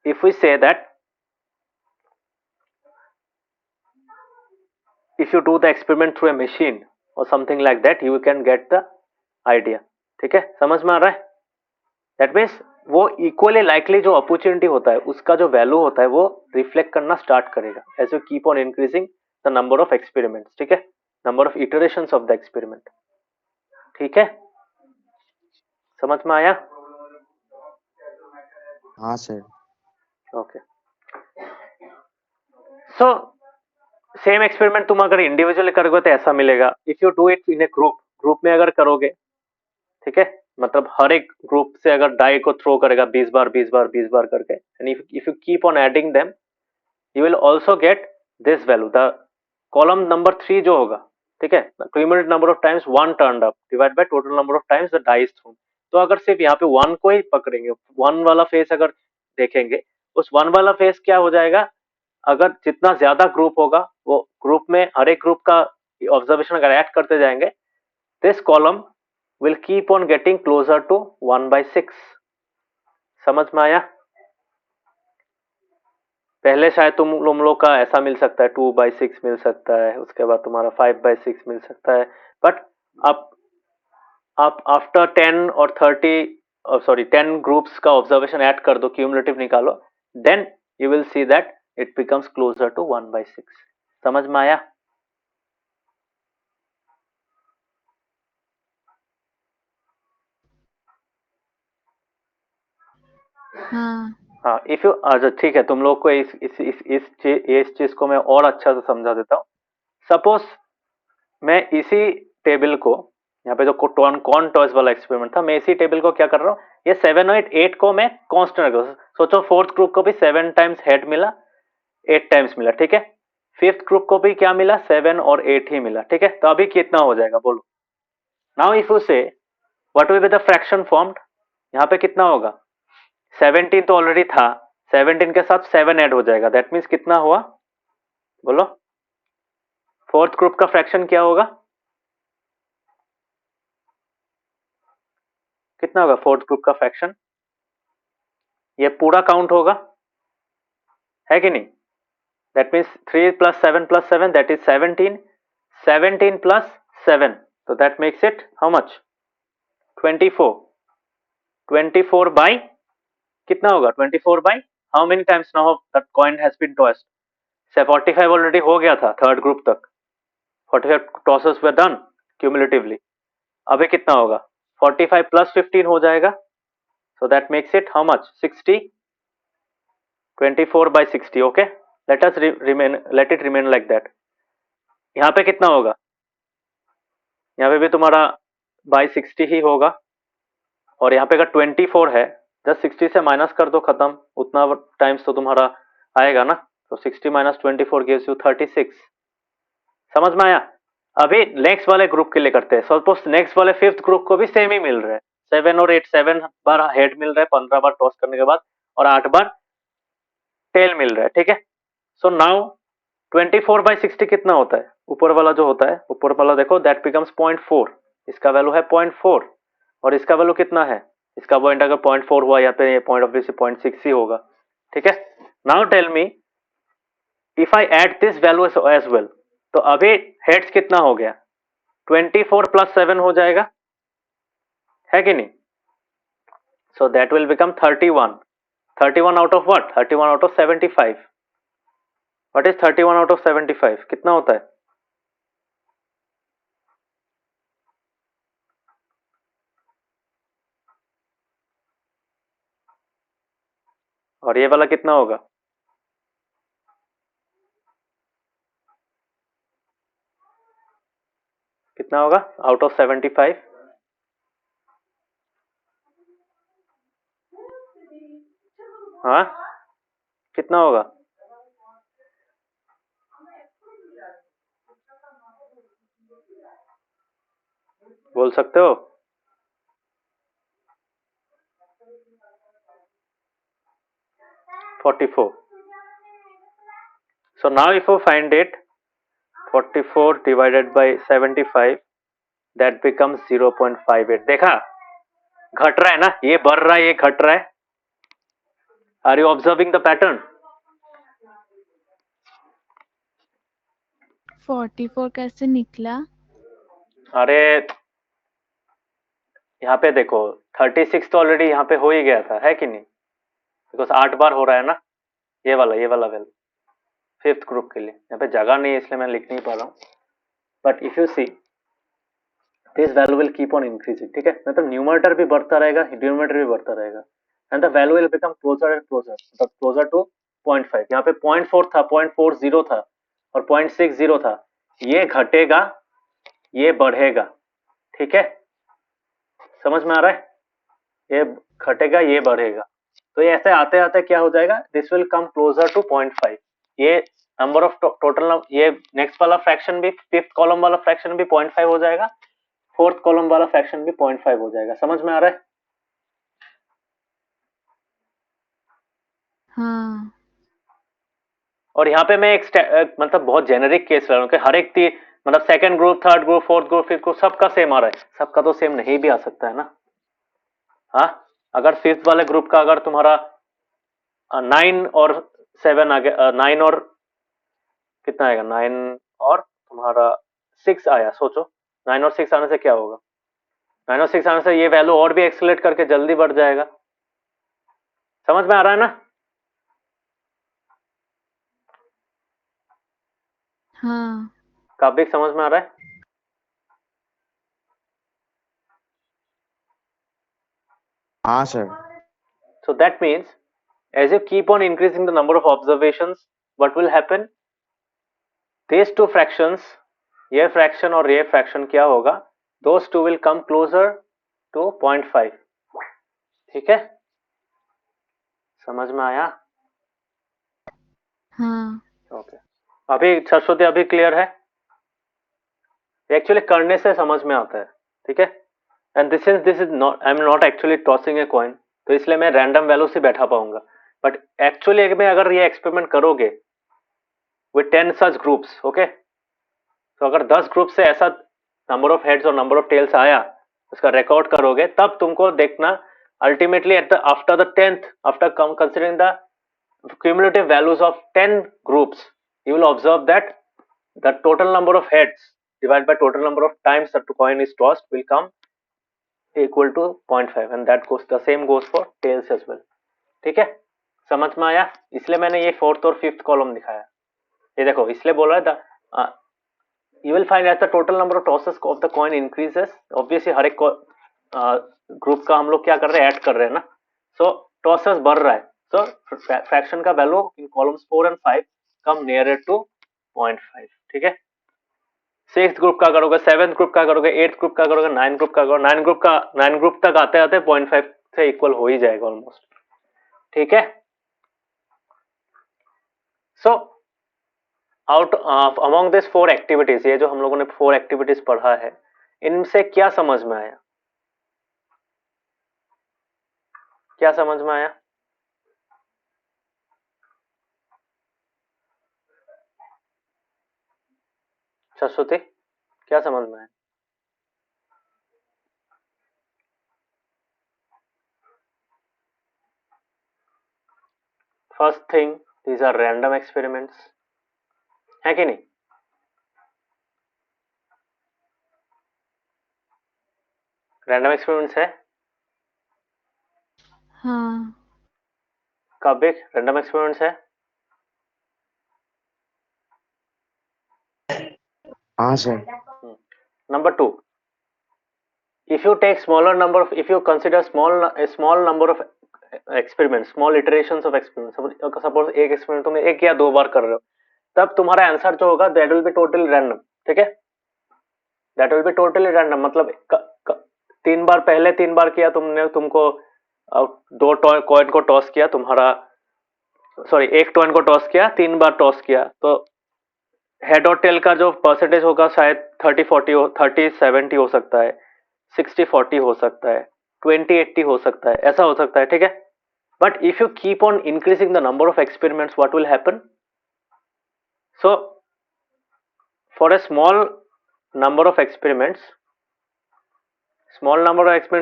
if we say that if you do the experiment through a machine or something like that, you can get the idea. ठीक है, समझ में आ रहा है. दैट मीन्स वो इक्वली लाइकली जो अपॉर्चुनिटी होता है उसका जो वैल्यू होता है वो रिफ्लेक्ट करना स्टार्ट करेगा as you keep on increasing the number of experiments. ठीक है, number of iterations of the experiment. ठीक है, समझ में आया. हाँ sir. Okay, so same experiment तुम अगर इंडिविजुअली करोगे तो ऐसा मिलेगा. If you do it in a group में अगर करोगे, ठीक है, मतलब हर एक ग्रुप से अगर डाई को थ्रो करेगा 20 बार 20 बार 20 बार करके, and if you keep on adding them, you will also get this value, the column number 3 जो होगा. ठीक है, cumulative number of times 1 turned up divide by total number of times the die is thrown. तो अगर सिर्फ यहाँ पे 1 को ही पकड़ेंगे, 1 वाला फेस अगर देखेंगे, उस 1 वाला फेस क्या हो जाएगा, अगर जितना ज्यादा ग्रुप होगा वो ग्रुप में हर एक ग्रुप का ऑब्जर्वेशन अगर ऐड करते जाएंगे, this column will keep on getting closer to 1/6. समझ में आया. पहले शायद तुम लोग का ऐसा मिल सकता है, 2/6 मिल सकता है, उसके बाद तुम्हारा 5/6 मिल सकता है. बट आप आफ्टर 10 और 10 ग्रुप्स का ऑब्जर्वेशन ऐड कर दो, क्यूमुलेटिव निकालो, then you will see that it becomes closer to 1/6. समझ में आया. हाँ, इफ यू, अच्छा ठीक है, तुम लोग को इस चीज को मैं और अच्छा से समझा देता हूँ. सपोज मैं इसी टेबल को, यहाँ पे जो कौन टॉयज वाला एक्सपेरिमेंट था, मैं इसी टेबल को क्या कर रहा हूँ, ये 7 और 8 को मैं कांस्टेंट रख. सोचो फोर्थ ग्रुप को भी 7 टाइम्स हेड मिला, 8 टाइम्स मिला. ठीक है, फिफ्थ ग्रुप को भी क्या मिला, 7 और 8 ही मिला. ठीक है, तो अभी कितना हो जाएगा बोलो. नाउ इफ यू से what will be the fraction formed, यहाँ पे कितना होगा, 17 तो ऑलरेडी था, 17 के साथ 7 ऐड हो जाएगा. दैट मीन्स कितना हुआ बोलो, फोर्थ ग्रुप का फ्रैक्शन क्या होगा, कितना होगा फोर्थ ग्रुप का फ्रैक्शन, ये पूरा काउंट होगा, है कि नहीं. दैट मीन्स 3 + 7 + 7 दैट इज 17, 17 + 7, तो that makes it how much, 24. 24 by कितना होगा? 24 by how many times now that coin has been tossed? Say 45 already हो गया था थर्ड ग्रुप तक, 45 टॉसेस वर डन क्यूमुलेटिवली। अभी कितना होगा? 45 प्लस 15 हो जाएगा, so that makes it how much? 60, 24 by 60. okay, let it remain like that. यहाँ पे कितना होगा? यहाँ पे भी तुम्हारा by 60 ही होगा, और यहाँ पे अगर 24 है, जस्ट 60 से माइनस कर दो, खत्म, उतना टाइम्स तो तुम्हारा आएगा ना, तो 60 माइनस 24 गिव्स यू 36। समझ में आया? अभी नेक्स्ट वाले ग्रुप के लिए करते हैं। सपोज नेक्स्ट वाले फिफ्थ ग्रुप को भी सेम ही मिल रहा है, 7 और 8, 7 बार हेड मिल रहा है 15 बार टॉस करने के बाद, और 8 बार टेल मिल रहा है, ठीक है। सो नाउ 24 बाई 60 कितना होता है? ऊपर वाला जो होता है, ऊपर वाला देखो, दैट बिकम्स 0.4, इसका वैल्यू है 0.4, और इसका वैल्यू कितना है? इसका पॉइंट अगर 0.4 हुआ, यहाँ पे ये पॉइंट ऑब्वियसली 0.6 ही होगा, ठीक है। Now tell me if I add this value as well, तो अभी हेड्स कितना हो गया? 24 प्लस 7 हो जाएगा, है कि नहीं? So that will become 31। 31 out of what? 31 out of 75। What is 31 out of 75? कितना होता है? और ये वाला कितना होगा? कितना होगा आउट ऑफ 75? हाँ, कितना होगा? बोल सकते हो? $44। So now if you find it, 44 divided by 75, that becomes 0.58। देखा, घट रहा है ना, ये बढ़ रहा है, ये घट रहा है। Are you observing the pattern? 44 कैसे निकला? अरे यहाँ पे देखो, 36 तो ऑलरेडी यहाँ पे हो ही गया था, है कि नहीं? बिकॉज 8 बार हो रहा है ना, ये वाला वैल्यू फिफ्थ ग्रुप के लिए। यहाँ पे जगह नहीं है इसलिए मैं लिख नहीं पा रहा हूँ, but if you see this value will keep on increasing, ठीक है। मतलब न्यूमरेटर भी बढ़ता रहेगा, डिनोमिनेटर भी बढ़ता रहेगा, and the value will become closer and closer, मतलब क्लोजर टू 0.5। यहाँ पे 0.4 था, 0.40 था, और 0.60 था। ये घटेगा, ये बढ़ेगा, ठीक है। समझ में आ रहा है? ये घटेगा, ये बढ़ेगा, तो ये ऐसे आते आते क्या हो जाएगा? This will come closer to 0.5। ये नंबर ऑफ टोटल, ये नेक्स्ट वाला फ्रैक्शन भी, फिफ्थ कॉलम वाला फ्रैक्शन भी 0.5 हो जाएगा, फोर्थ कॉलम वाला फ्रैक्शन भी 0.5 हो जाएगा। समझ में आ रहा है? हाँ। और यहाँ पे मैं एक मतलब बहुत जेनेरिक केस ले रहा हूँ कि हर एक मतलब second group, third group, fourth group, fifth group, सबका सेम आ रहा है। सबका तो सेम नहीं भी आ सकता है ना। हाँ, अगर फिफ्थ वाले ग्रुप का अगर तुम्हारा 9 और 7 आ गया, 9 और कितना आएगा? 9 और तुम्हारा 6 आया, सोचो 9 और 6 आने से क्या होगा? 9 और 6 आने से ये वैल्यू और भी एक्सेलेरेट करके जल्दी बढ़ जाएगा। समझ में आ रहा है ना? हाँ। काबिक समझ में आ रहा है? हाँ sir. So that means as you keep on increasing the number of observations, what will happen? These two fractions, ये fraction और ये fraction क्या होगा? Those two will come closer to 0.5। ठीक है, समझ में आया? हाँ। ओके, अभी सरस्वती अभी क्लियर है? एक्चुअली करने से समझ में आता है, ठीक है। And this is not, I am not actually tossing a coin, तो इसलिए मैं रैंडम वैल्यू से बैठा पाऊंगा। बट एक्चुअली में अगर ये एक्सपेरिमेंट करोगे विद 10 सच ग्रुप्स, ओके, तो अगर 10 ग्रुप से ऐसा नंबर ऑफ हेड्स और नंबर ऑफ टेल्स आया, उसका रिकॉर्ड करोगे, तब तुमको देखना ultimately at the after the 10th, after considering the cumulative values of 10 groups, you will observe that the total number of heads divided by total number of times that the coin is tossed will come equal to 0.5 and that goes the same goes for tails as well. ठीक है, समझ में आया? इसलिए मैंने ये fourth और fifth column दिखाया. ये देखो, इसलिए बोल रहा है you will find as the total number of tosses of the coin increases. Obviously हर एक ग्रुप का हम लोग क्या कर रहे हैं, ऐड कर रहे हैं ना. सो टॉसेस बढ़ रहा है, सो फ्रैक्शन का value in columns 4 and 5 come nearer to 0.5. ठीक है, सिक्स ग्रुप का करोगे, सेवेंथ ग्रुप का करोगे, एट्थ ग्रुप का करोगे, नाइन ग्रुप का करोगे, नाइन ग्रुप तक आते आते 0.5 से इक्वल हो ही जाएगा ऑलमोस्ट. ठीक है, so out among this 4 activities, ये जो हम लोगों ने 4 एक्टिविटीज पढ़ा है, इनसे क्या समझ में आया? क्या समझ में आया? सरस्वती, क्या समझ में आया? First thing, these are random experiments, है कि नहीं? रैंडम एक्सपेरिमेंट्स है. हाँ. काव्य, रैंडम एक्सपेरिमेंट्स है. हाँ sir. Number 2, if you take smaller number of, if you consider a small number of experiments, small iterations of experiments, suppose एक experiment तुम एक या दो बार कर रहे हो, तब तुम्हारा आंसर जो होगा that will be totally random. ठीक है, that will be totally random. मतलब तीन बार, पहले 3 बार किया तुमने, तुमको दो कॉइन को टॉस किया, तुम्हारा सॉरी एक कॉइन को टॉस किया, 3 बार टॉस किया, तो हेड और टेल का जो परसेंटेज होगा शायद 30-70 हो सकता है, 60-40 हो सकता है, 20-80 हो सकता है, ऐसा हो सकता है. ठीक है, but if you keep on increasing the number of experiments, what will happen? So for a small number of experiments,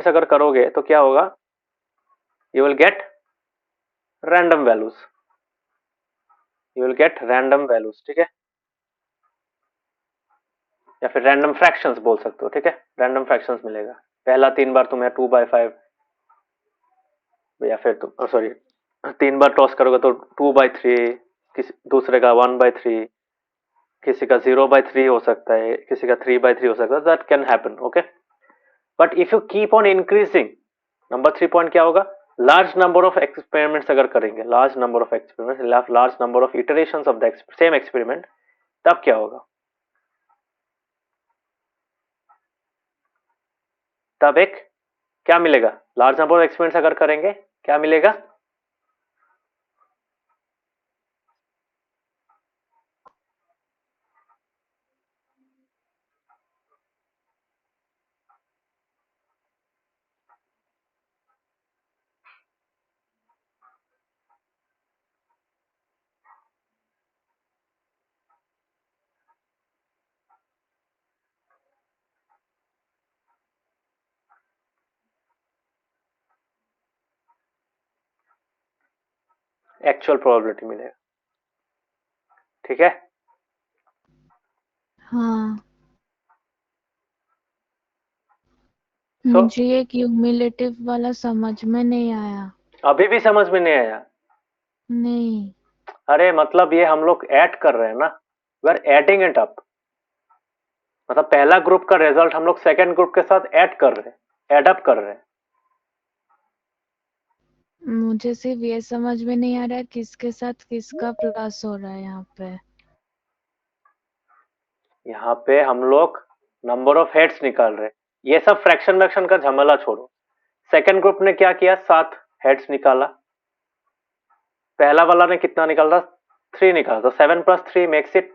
अगर करोगे तो क्या होगा? You will gate random values, ठीक है, या फिर रैंडम फ्रैक्शंस बोल सकते हो. ठीक है, रैंडम फ्रैक्शंस मिलेगा. पहला 3 बार तुम्हें 2/5, या फिर तुम सॉरी 3 बार टॉस करोगे तो 2/3, किसी दूसरे का 1/3, किसी का 0/3 हो सकता है, किसी का 3/3 हो सकता है. That can happen. Okay, but if you keep on increasing, number 3 point क्या होगा? लार्ज नंबर ऑफ एक्सपेरिमेंट्स अगर करेंगे, large number of experiments, large number of iterations of the same experiment, तब क्या होगा? तब एक क्या मिलेगा? लार्ज नंबर ऑफ एक्सपेरिमेंट्स अगर करेंगे क्या मिलेगा? एक्चुअल प्रोबेबिलिटी मिलेगा. ठीक है, हाँ. So- मुझे ये क्यूमुलेटिव वाला समझ में नहीं आया. अभी भी समझ में नहीं आया? नहीं. अरे मतलब ये हम लोग ऐड कर रहे हैं ना, we are adding it up. मतलब पहला ग्रुप का रिजल्ट हम लोग सेकंड ग्रुप के साथ ऐड कर रहे हैं, एड अप कर रहे हैं. मुझे सिर्फ ये समझ में नहीं आ रहा है किसके साथ किसका प्लस हो रहा है यहाँ पे. यहाँ पे हम लोग नंबर ऑफ हेड्स निकाल रहे हैं. ये सब फ्रैक्शन का झमेला छोड़ो. सेकंड ग्रुप ने क्या किया? 7 हेड्स निकाला. पहला वाला ने कितना निकाला? 3 निकाला. तो 7 + 3 makes it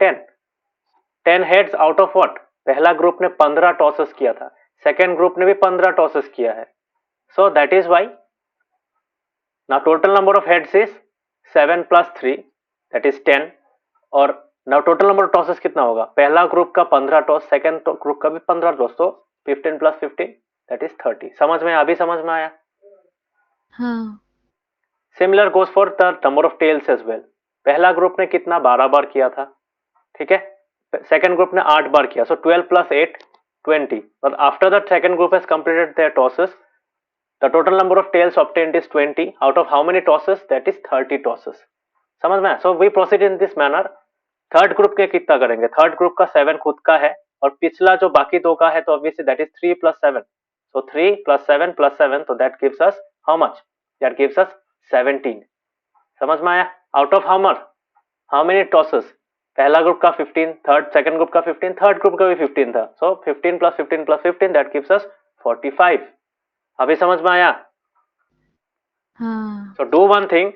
10 heads out of what? पहला ग्रुप ने 15 टॉसेस किया था, सेकंड ग्रुप ने भी 15 टॉसेस किया है. So that is why now total number of heads is 7 + 3 that is 10. और now total number of tosses कितना होगा? पहला ग्रुप का 15 टॉस, सेकंड ग्रुप का भी 15 टॉस, तो 15 + 15 दैट इज 30. समझ में? अभी समझ में आया? हाँ. Similar goes for the number of tails as well. पहला ग्रुप ने कितना? 12 बार किया था. ठीक है, सेकंड ग्रुप ने 8 बार किया. सो 12 + 8 20. But after the second group has completed their tosses, the total number of tails obtained is 20. Out of how many tosses? That is 30 tosses. समझ में? So we proceed in this manner. Third group के कितना करेंगे? Third group का 7 खुद का है और पिछला जो बाकी दो का है तो obviously that is 3 plus 7. So 3 plus 7 plus 7, so that gives us how much? That gives us 17. समझ में आया? Out of how much? How many tosses? पहला ग्रुप का 15, थर्ड सेकंड ग्रुप का 15, थर्ड ग्रुप का भी 15 था. So 15 plus 15 plus 15, that gives us 45. अभी समझ में आया? हाँ. So do one thing.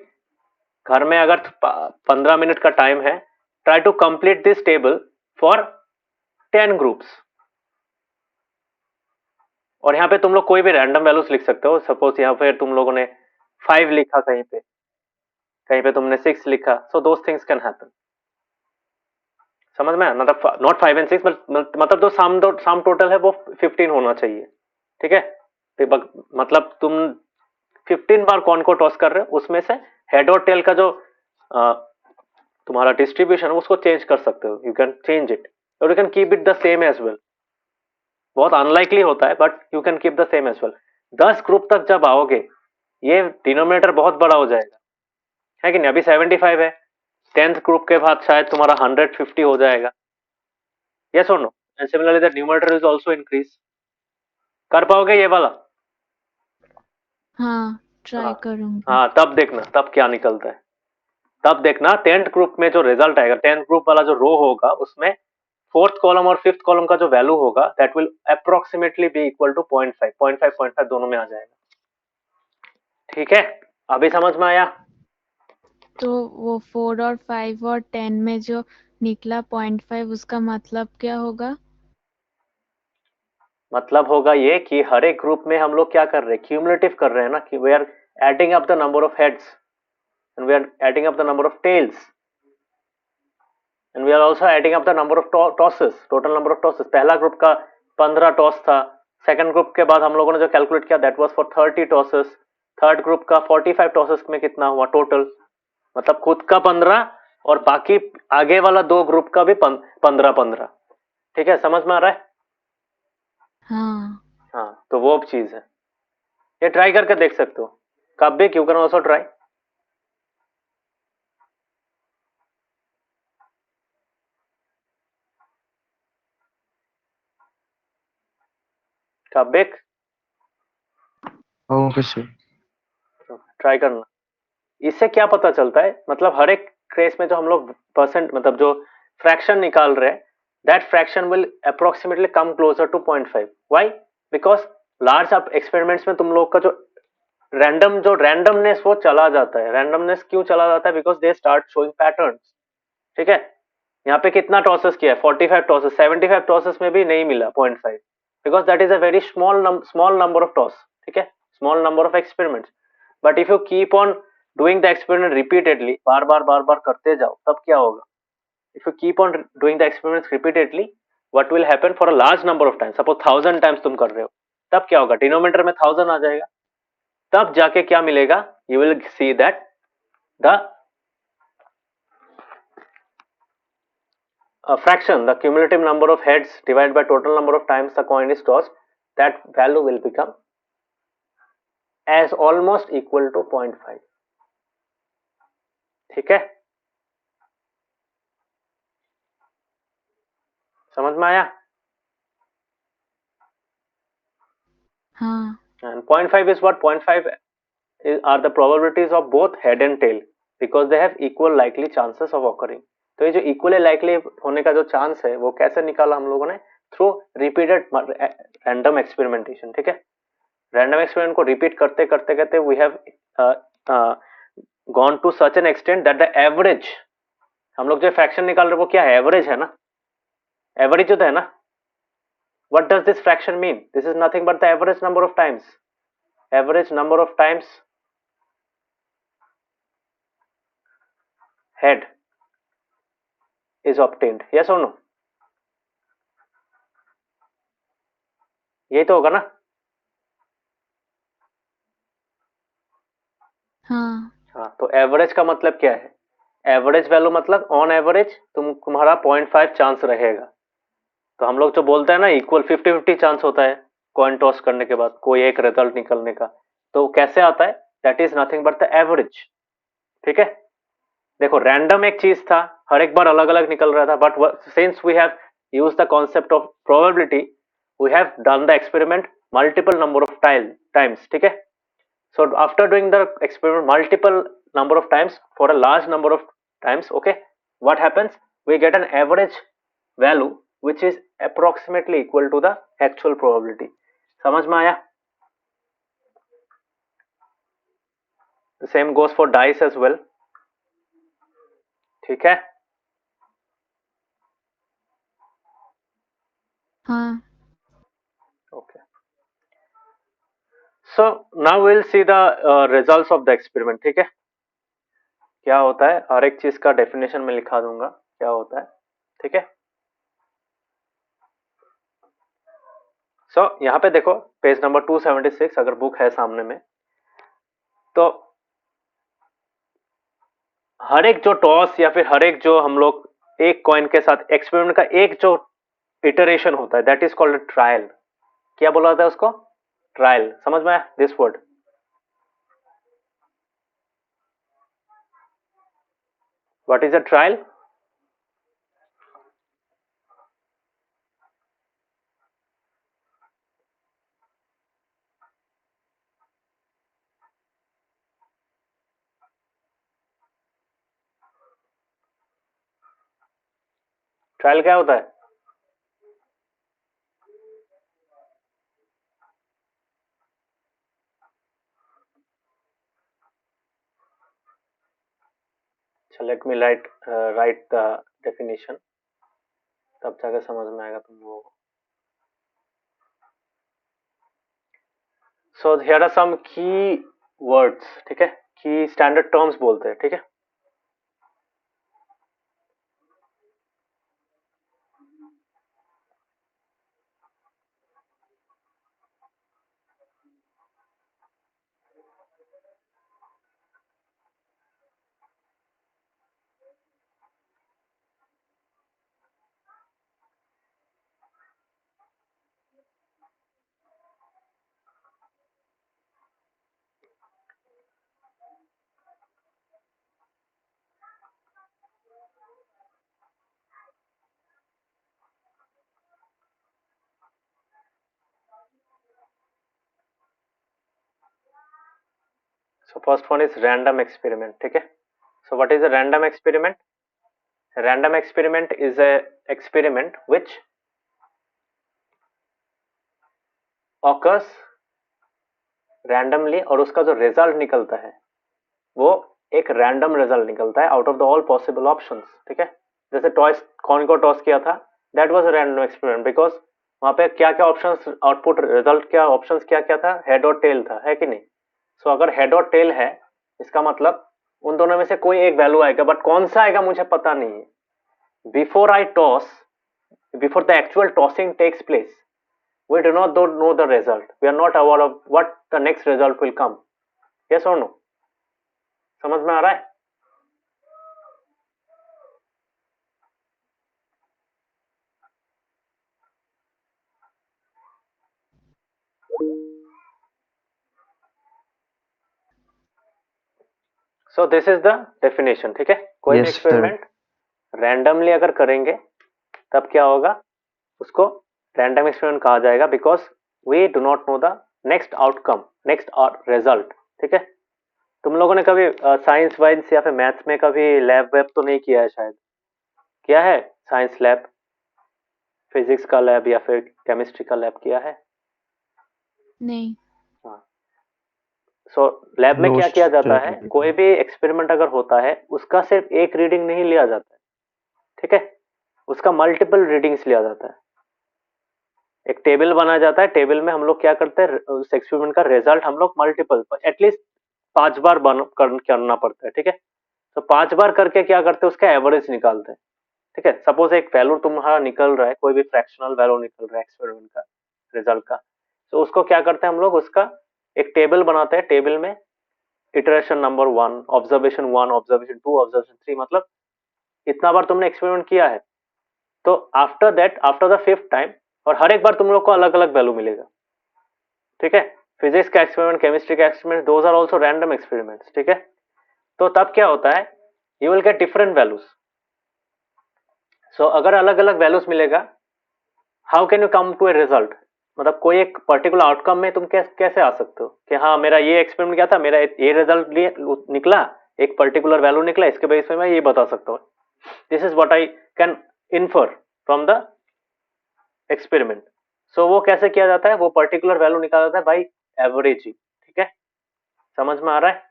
घर में अगर 15 मिनट का टाइम है, try to complete this table for 10 groups. और यहाँ पे तुम लोग कोई भी रैंडम वैल्यूज लिख सकते हो. सपोज यहाँ पे तुम लोगों ने 5 लिखा, कहीं पे तुमने 6 लिखा. So those things can happen. समझ में? नॉट 5 and 6, मतलब जो सम टोटल है वो 15 होना चाहिए. ठीक है? मतलब तुम 15 बार कौन को टॉस कर रहे हो, उसमें से हेड और टेल का जो तुम्हारा डिस्ट्रीब्यूशन है उसको चेंज कर सकते हो. यू कैन चेंज इट और you can keep it the same as well. बहुत अनलाइकली होता है but you can keep the same as well. 10 group तक जब आओगे ये डिनोमिनेटर बहुत बड़ा हो जाएगा, है कि नहीं? अभी 75 है, 10th ग्रुप के बाद शायद तुम्हारा 150 हो जाएगा. यस और no? And similarly the numerator is also increase. कर पाओगे ये वाला? हाँ, ट्राई हाँ. करूंगी. हाँ, तब देखना तब क्या निकलता है. तब देखना 10th ग्रुप में जो रिजल्ट आएगा, 10th ग्रुप वाला जो रो होगा उसमें 4th कॉलम और 5th कॉलम का जो वैल्यू होगा that will approximately be equal to 0.5 दोनों में आ जाएगा. ठीक है? अभी समझ में आया? तो वो 4 और 5 और 10 में जो निकला 0.5 उसका मतलब क्या होगा? मतलब होगा ये कि हर एक ग्रुप में हम लोग क्या कर रहे हैं? क्यूमुलेटिव कर रहे हैं ना, कि we are adding up the number of heads and we are adding up the number of tails and we are also adding up the number of tosses, total number of tosses. पहला group का 15 toss था. Second group के बाद हम लोगों ने जो calculate किया that was for 30 tosses. Third group का 45 टॉसेस में कितना हुआ टोटल? मतलब खुद का 15 और बाकी आगे वाला दो ग्रुप का भी 15. ठीक है? समझ में आ रहा है? हाँ. हाँ, तो वो चीज है. ये ट्राई करके देख सकते हो. कब यू कैन आल्सो ट्राई. कब ओके सर. ट्राई करना. इससे क्या पता चलता है? मतलब हर एक केस में जो हम लोग परसेंट मतलब जो फ्रैक्शन निकाल रहे हैं that fraction will approximately come closer to 0.5. Why? Because large experiments में तुम लोग का जो रैंडमनेस वो चला जाता है. रैंडमनेस क्यों चला जाता है? Because they start showing patterns. ठीक है? यहाँ पे कितना टॉसेस किया है? 45 टॉसेस. 75 टॉसेस में भी नहीं मिला 0.5 because that is a very small number of toss. ठीक है? Small number of experiments. But if you keep on doing the experiment repeatedly, बार बार करते जाओ, तब क्या होगा? If you keep on doing the experiments repeatedly, what will happen for a large number of times, suppose 1000 times तुम कर रहे हो, तब क्या होगा? डिनोमिनेटर में 1000 आ जाएगा. तब जाके क्या मिलेगा? You will see that the fraction, the cumulative number of heads divided by total number of times the coin is tossed, that value will become as almost equal to 0.5. ठीक है? समझ में आया? हाँ. And 0.5 is what? 0.5 are the probabilities of both head and tail because they have equal likely chances of occurring. तो ये जो equally likely होने का जो चांस है वो कैसे निकाला हम लोगों ने? Through repeated random experimentation. ठीक है? रैंडम एक्सपेरिमेंट को रिपीट करते करते करते we have gone to such an extent that the average, हम लोग जो फ्रैक्शन निकाल रहे हैं वो क्या है? एवरेज है ना. एवरेज होता है ना. What does this fraction mean? This is nothing but the average number of times. Average number of times head is obtained. Yes or no? यही तो होगा ना. हाँ. हाँ, तो एवरेज का मतलब क्या है? एवरेज वैल्यू मतलब ऑन एवरेज तुम्हारा 0.5 चांस रहेगा. तो हम लोग जो बोलते हैं ना इक्वल 50-50 चांस होता है कॉइन टॉस करने के बाद कोई एक रिजल्ट निकलने का, तो कैसे आता है? That is nothing but the average. ठीक है, देखो रैंडम एक चीज था, हर एक बार अलग अलग निकल रहा था, but since we have used the concept of probability, we have done the experiment multiple number of times. ठीक है, so after doing the experiment multiple number of times for a large number of times, okay, what happens? We get an average value which is approximately equal to the actual probability। समझ में आया? The same goes for dice as well। ठीक है, हाँ। okay, so now we'll see the results of the experiment। ठीक है, क्या होता है, हर एक चीज का डेफिनेशन में लिखा दूंगा क्या होता है। ठीक है, सो यहाँ पे देखो पेज नंबर 276 अगर बुक है सामने में, तो हर एक जो टॉस या फिर हर एक जो हम लोग एक कॉइन के साथ एक्सपेरिमेंट का एक जो इटरेशन होता है दैट इज कॉल्ड ट्रायल। क्या बोला जाता है उसको? ट्रायल। समझ में आया this word? What is a trial? Trial क्या होता है? Let me right the definition, तब जाकर समझ में आएगा तुम लोगों को। सो हियर आर सम की वर्ड्स। ठीक है, की स्टैंडर्ड टर्म्स बोलते हैं। ठीक है, so first one is random experiment। ठीक है, so what is a random experiment? A random experiment is a experiment which occurs randomly और उसका जो रिजल्ट निकलता है वो एक रैंडम रिजल्ट निकलता है out of the all possible options. ठीक है, जैसे टॉस कॉइन को टॉस किया था, that was a random experiment because वहां पे क्या क्या ऑप्शंस आउटपुट रिजल्ट क्या ऑप्शंस क्या क्या था, हेड और टेल था, है कि नहीं? सो अगर हेड और टेल है इसका मतलब उन दोनों में से कोई एक वैल्यू आएगा, बट कौन सा आएगा मुझे पता नहीं है। Before I toss, before the actual tossing takes place, we do not know the result, we are not aware of what the next result will come। yes or no? समझ में आ रहा है? So this is the definition. ठीक है, कोई भी Yes, sir. Experiment randomly अगर करेंगे तब क्या होगा, उसको रैंडम एक्सपेरिमेंट कहा जाएगा because we do not know the next outcome, next result. ठीक है, तुम लोगों ने कभी साइंस वाइंस या फिर मैथ्स में कभी लैब वेब तो नहीं किया है शायद? किया है साइंस लैब, फिजिक्स का लैब या फिर केमिस्ट्री का लैब किया है? नहीं। सो लैब में No, क्या किया जाता sir. है, कोई भी एक्सपेरिमेंट अगर होता है उसका सिर्फ एक रीडिंग नहीं लिया जाता है। ठीक है, उसका मल्टीपल रीडिंग्स लिया जाता है। एक टेबल बनाया जाता है, टेबल में हम लोग क्या करते हैं, उस एक्सपेरिमेंट का रिजल्ट हम लोग मल्टीपल एटलीस्ट 5 बार करना पड़ता है। ठीक है, तो 5 बार करके क्या करते हैं, उसका एवरेज निकालते हैं। ठीक है, सपोज एक वैल्यू तुम्हारा निकल रहा है, कोई भी फ्रैक्शनल वैल्यू निकल रहा है एक्सपेरिमेंट का रिजल्ट का, तो उसको क्या करते हैं हम लोग, उसका एक टेबल बनाते हैं। टेबल में iteration number 1, observation 1, observation 2, observation 3, मतलब इतना बार तुमने एक्सपेरिमेंट किया है, तो after that, after the 5th time, और हर एक बार तुम लोग को अलग अलग वैल्यू मिलेगा, ठीक है। फिजिक्स का एक्सपेरिमेंट, केमिस्ट्री का experiment, those are also random experiments, ठीक है। तो तब क्या होता है, you will get different values. So अगर अलग अलग वैल्यूज मिलेगा, how can you come to a result, मतलब कोई एक पर्टिकुलर आउटकम में तुम कैसे आ सकते हो कि हाँ मेरा ये एक्सपेरिमेंट क्या था, मेरा ये रिजल्ट निकला, एक पर्टिकुलर वैल्यू निकला, इसके बेस पे मैं ये बता सकता हूँ। This is what I can infer from the experiment. So वो कैसे किया जाता है, वो पर्टिकुलर वैल्यू निकाला जाता है बाई एवरेजिंग, ठीक है। समझ में आ रहा है।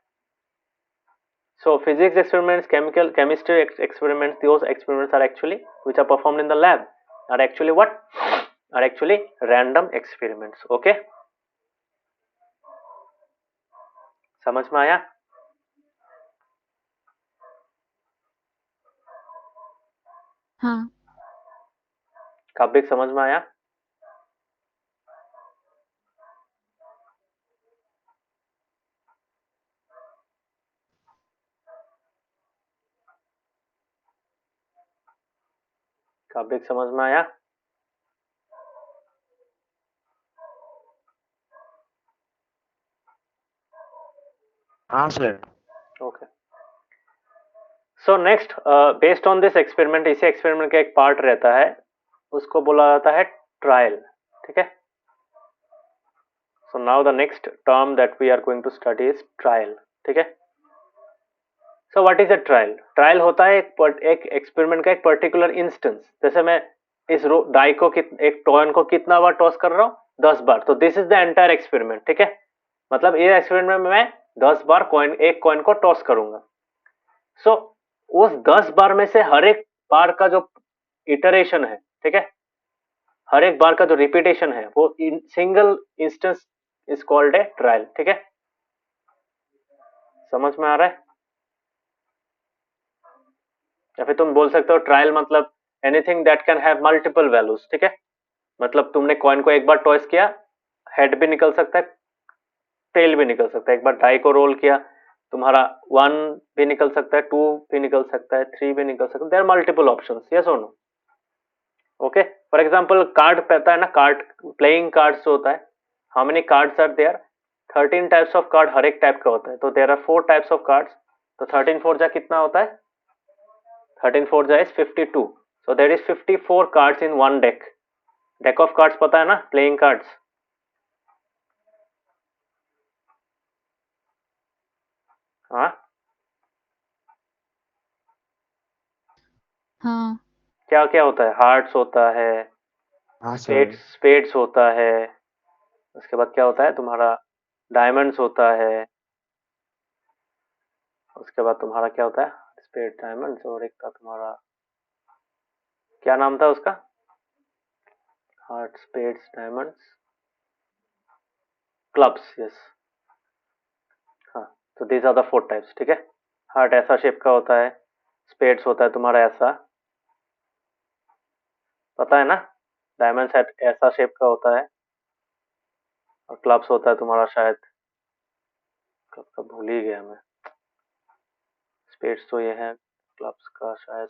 So physics experiments, chemistry experiments, those experiments are actually, which are performed in the lab, are actually what? Are actually random experiments. Okay? समझ में आया? हाँ काबिक समझ में आया? काबिक समझ में आया? हाँ sir. Okay. So next, based on this experiment, इसी experiment का एक part रहता है, उसको बोला जाता है trial, ठीक है। So now the next term that we are going to study is trial, ठीक है। So what is a trial? Trial होता है एक एक्सपेरिमेंट का एक पर्टिकुलर इंस्टेंस। जैसे मैं इस डाई को एक टॉयन को कितना बार टॉस कर रहा हूँ, 10 बार। तो this is the entire experiment, ठीक है। मतलब ये एक्सपेरिमेंट में मैं 10 बार एक कॉइन को टॉस करूंगा। सो उस 10 बार में से हर एक बार का जो इटरेशन है, ठीक है, हर एक बार का जो रिपीटेशन है, वो single instance is called a trial, ठीक है। समझ में आ रहा है? या फिर तुम बोल सकते हो ट्रायल मतलब anything that can have multiple values, ठीक है। मतलब तुमने कॉइन को एक बार टॉस किया, हेड भी निकल सकता है, टेल भी निकल सकता है। एक बार डाई को रोल किया, तुम्हारा 1 भी निकल सकता है, 2 भी निकल सकता है, 3 भी निकल सकता है। देयर मल्टीपल ऑप्शंस, यस और no. Okay, for example card पता है ना, कार्ड प्लेइंग कार्ड्स होता है, how many cards are there, 13 types of card, हर एक टाइप का होता है। तो there are 4 types of cards. तो 13 4 जा कितना होता है, 13 4 जा is 52। So there is 54 cards in one deck. Deck of cards पता है ना, प्लेइंग कार्ड्स। हाँ हाँ क्या क्या होता है, हार्ट्स होता है, हाँ सर। स्पेड्स होता है, उसके बाद क्या होता है तुम्हारा, डायमंड्स होता है, उसके बाद तुम्हारा क्या होता है, स्पेड डायमंड्स, और एक था तुम्हारा, क्या नाम था उसका, heart spades diamonds clubs, yes. हाँ, तो दीज आर द 4 टाइप्स, ठीक है। हार्ट ऐसा शेप का होता है, स्पेड्स होता है तुम्हारा ऐसा, पता है ना, डायमंड्स ऐसा शेप का होता है, और क्लब्स होता है तुम्हारा शायद, क्लब का भूल ही गया मैं। स्पेड्स तो ये है, क्लब्स का शायद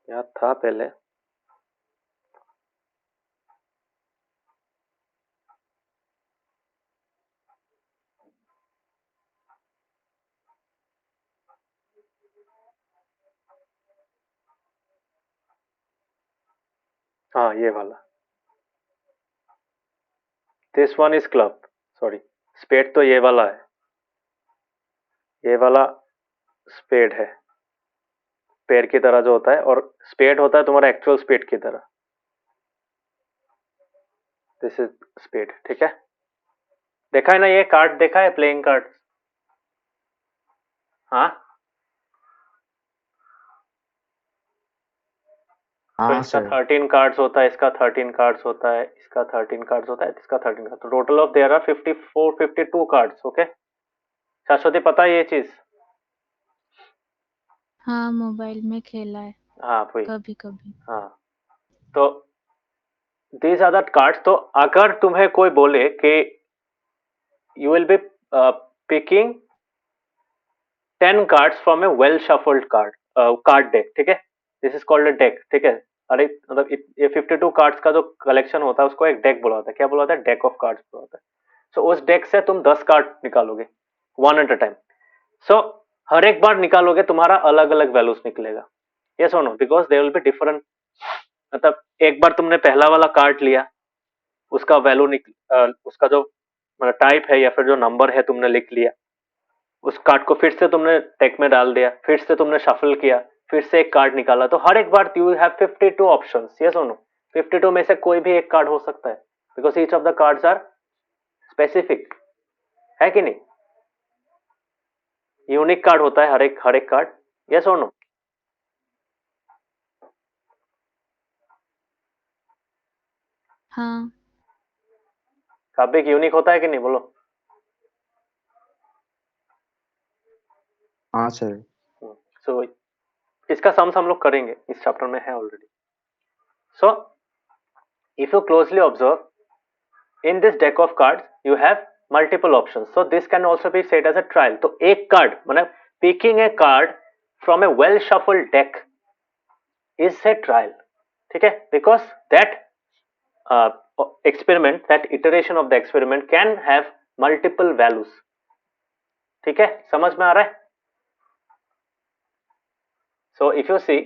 याद था पहले। हाँ ये वाला, this one is club, sorry, spade तो ये वाला है, ये वाला स्पेड है, पैर की तरह जो होता है, और स्पेड होता है तुम्हारा एक्चुअल स्पेड की तरह। दिस इज स्पेड, ठीक है। देखा है ना, ये कार्ड देखा है, प्लेइंग कार्ड। हाँ, तो हाँ इसका सर। 13 कार्ड्स होता है, इसका 13 कार्ड्स होता है, इसका 13 कार्ड्स होता है, इसका 13 कार्ड, तो total of there are 54 52 cards. Okay, Shashwati पता है ये चीज? हाँ मोबाइल में खेला है हाँ वही, कभी कभी। हाँ। तो दीज आर द कार्ड्स। तो अगर तुम्हें कोई बोले कि you will be picking 10 cards from a well shuffled card, card deck, ठीक है, this is called a deck, ठीक है। अरे मतलब ये 52 कार्ड्स का जो कलेक्शन होता है उसको एक डेक बोला होता है। क्या बोला होता है? डेक ऑफ कार्ड्स बोला होता है। सो उस डेक से तुम 10 कार्ड निकालोगे वन एट अ टाइम। सो हर एक बार निकालोगे तुम्हारा अलग अलग वैल्यूज निकलेगा। यस और no? Because they will be different. मतलब एक बार तुमने पहला वाला कार्ड लिया, उसका वैल्यू उसका जो मतलब टाइप है या फिर जो नंबर है तुमने लिख लिया, उस कार्ड को फिर से तुमने डेक में डाल दिया, फिर से तुमने शफल किया, फिर से एक कार्ड निकाला, तो हर एक बार यू हैव 52 ऑप्शंस। यस और नो? 52 में से कोई भी एक कार्ड हो सकता है, because each of the cards are specific, है कि नहीं? यूनिक कार्ड होता है हर एक कार्ड। यस और नो? हाँ। काबिक यूनिक होता है कि नहीं? बोलो। हाँ सर। सो इसका सम्स हम लोग करेंगे, इस चैप्टर में है already. So if you closely observe, in this deck of cards you have multiple options, so this can also be said as a trial. तो एक कार्ड मतलब picking a card from a well shuffled deck is a trial, ठीक है, because that experiment, that iteration of the experiment can have multiple values, ठीक है, समझ में आ रहा है? So if you see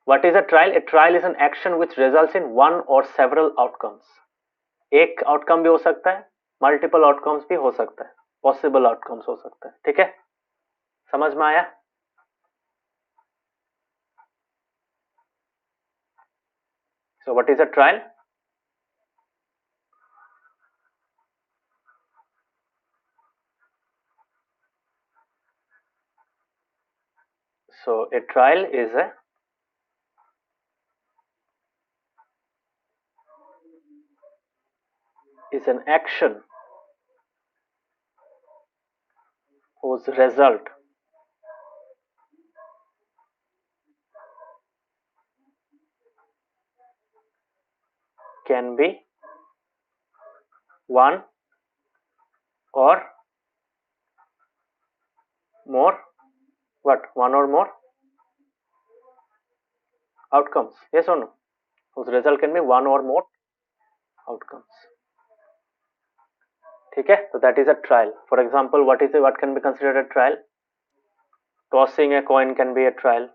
what is a trial, a trial is an action which results in one or several outcomes. एक outcome भी हो सकता है, मल्टीपल आउटकम्स भी हो सकता है, पॉसिबल आउटकम्स हो सकता है, ठीक है, समझ में आया? So what is a trial? So a trial is an action whose result can be one or more, what, one or more outcomes, yes or no? Whose result can be one or more outcomes, ठीक है, so that is a trial. For example, what can be considered a trial? Tossing a coin can be a trial.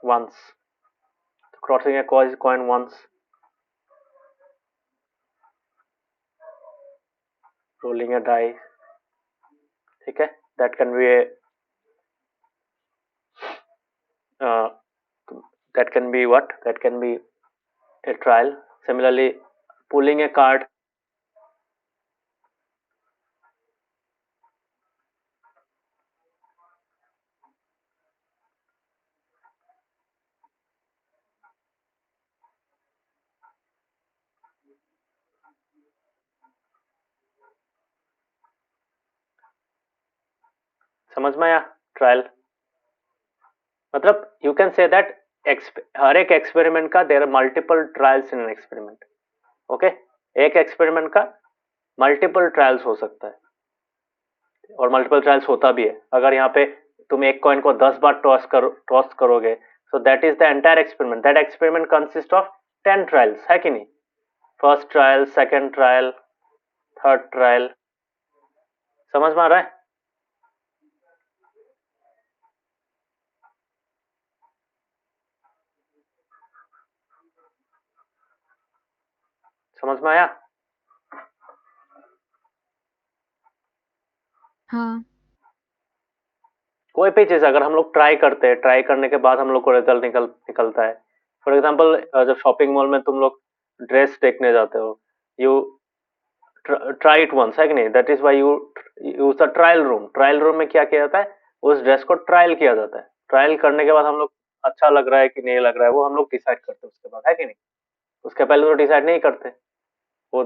Once, tossing a coin once, rolling a die, ठीक है, that can be a uh, that can be what? That can be a trial. Similarly, pulling a card, समझ में आया? Trial मतलब you can say that हर एक experiment का there are multiple trials in an experiment, okay, एक experiment का multiple trials हो सकता है और मल्टीपल ट्रायल्स होता भी है। अगर यहाँ पे तुम एक कॉइन को 10 बार टॉस करोगे, सो that is the entire experiment, that experiment consist of 10 trials, है कि नहीं? First trial, second trial, third trial, समझ में आ रहा है? समझ में आया? हाँ। कोई भी चीज अगर हम लोग ट्राई करते हैं, ट्राई करने के बाद हम लोग को रिजल्ट निकलता है। फॉर एग्जाम्पल, जब शॉपिंग मॉल में तुम लोग ड्रेस देखने जाते हो, यू ट्राई इट वंस, है कि नहीं? That is why you use the trial room. Trial room में क्या किया जाता है? उस ड्रेस को ट्रायल किया जाता है। ट्रायल करने के बाद हम लोग अच्छा लग रहा है कि नहीं लग रहा है वो हम लोग डिसाइड करते हैं उसके बाद, है कि नहीं? उसके पहले तो डिसाइड नहीं करते, वो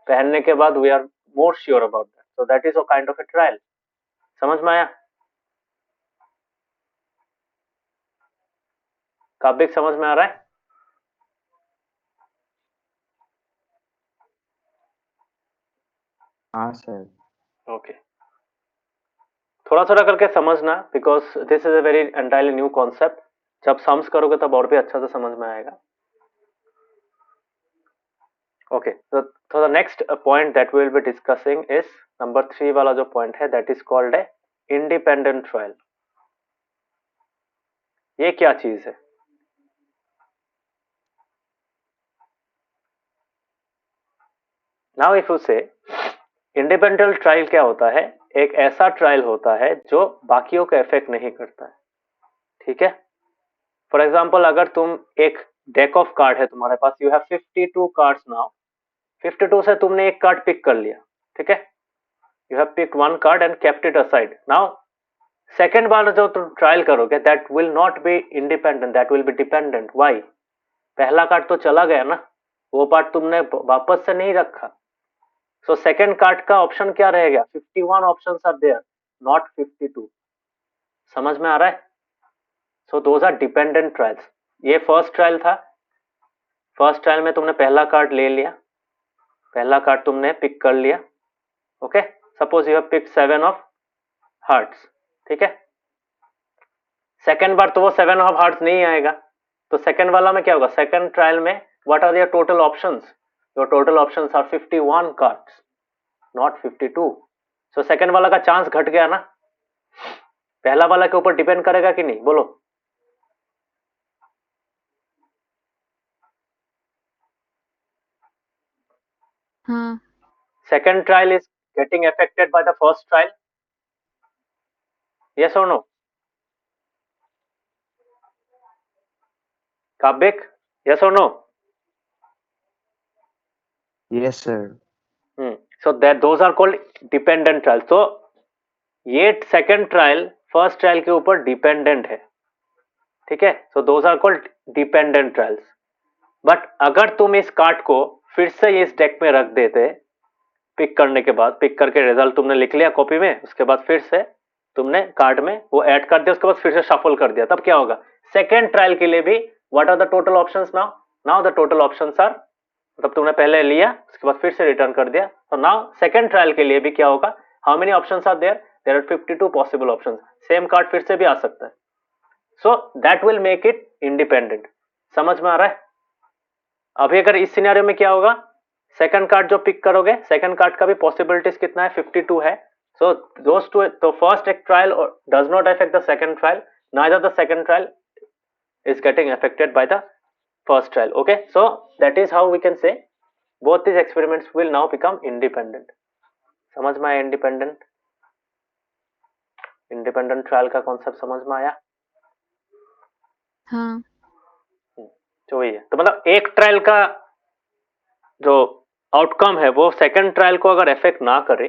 पहनने के बाद we are more sure about that, so that is a kind of a trial. समझ में आया? काबिक समझ में आ रहा है? हाँ सर। ओके, थोड़ा थोड़ा करके समझना, because this is a very entirely new concept. जब सम्स करोगे तब और भी अच्छा से समझ में आएगा. Okay, so the next point that we will be discussing is number 3 वाला जो point है, that is called a independent trial. ये क्या चीज है? Now if you say independent trial क्या होता है? एक ऐसा ट्रायल होता है जो बाकियों को इफेक्ट नहीं करता है. ठीक है. फॉर एग्जाम्पल, अगर तुम एक डेक ऑफ कार्ड है तुम्हारे पास, यू हैव 52 कार्ड्स नाउ. 52 से तुमने एक कार्ड पिक कर लिया. ठीक है. You have picked one card and kept it aside. Now second बार जो तुम ट्रायल करोगे, that will not be independent, that will be dependent. Why? पहला कार्ड तो चला गया ना, वो पार्ट तुमने वापस से नहीं रखा. सो सेकेंड कार्ड का ऑप्शन क्या रहेगा? 51 ऑप्शंस आर देयर, नॉट 52. समझ में आ रहा है? So those are dependent trials. ये फर्स्ट ट्रायल था. फर्स्ट ट्रायल में तुमने पहला कार्ड ले लिया, पहला कार्ड तुमने पिक कर लिया. Okay, suppose you have picked 7 of hearts. ठीक है. सेकेंड बार तो वो 7 ऑफ हार्ट्स नहीं आएगा. तो सेकेंड वाला में क्या होगा? सेकेंड ट्रायल में what are your total options? Your total options are 51 cards, not 52. So second वाला का चांस घट गया ना. पहला वाला के ऊपर डिपेंड करेगा कि नहीं? बोलो. हाँ. Second trial is getting affected by the first trial. Yes और no? काबिक, yes or no? Yes, sir. So that those are called dependent trials. So ये सेकेंड ट्रायल फर्स्ट ट्रायल के ऊपर डिपेंडेंट है. ठीक है. So those are called dependent trials. But अगर तुम इस कार्ड को फिर से इस डेक में रख देते, पिक करने के बाद, पिक करके रिजल्ट तुमने लिख लिया कॉपी में, उसके बाद फिर से तुमने कार्ड में वो ऐड कर दिया, उसके बाद फिर से शफल कर दिया, तब क्या होगा? सेकेंड ट्रायल के लिए भी what are the total options now? Now the total options are, मतलब तुमने पहले लिया उसके बाद फिर से रिटर्न कर दिया, तो नाउ सेकेंड ट्रायल के लिए भी क्या होगा? How many options are there? There are 52 possible options. Same card फिर से भी आ सकता है. So that will make it independent. समझ में आ रहा है? अभी अगर इस सिनेरियो में क्या होगा? सेकंड कार्ड जो पिक करोगे, सेकंड कार्ड का भी पॉसिबिलिटीज कितना है? 52 है. सो दोस टू, तो फर्स्ट एक trial does not affect the second trial, neither the second trial is getting affected by the first trial. Okay, so that is how we can say both these experiments will now become independent. समझ में आया? Independent trial का concept समझ में आया? हाँ. तो वही है. तो मतलब एक ट्रायल का जो आउटकम है वो सेकंड ट्रायल को अगर इफेक्ट ना करे,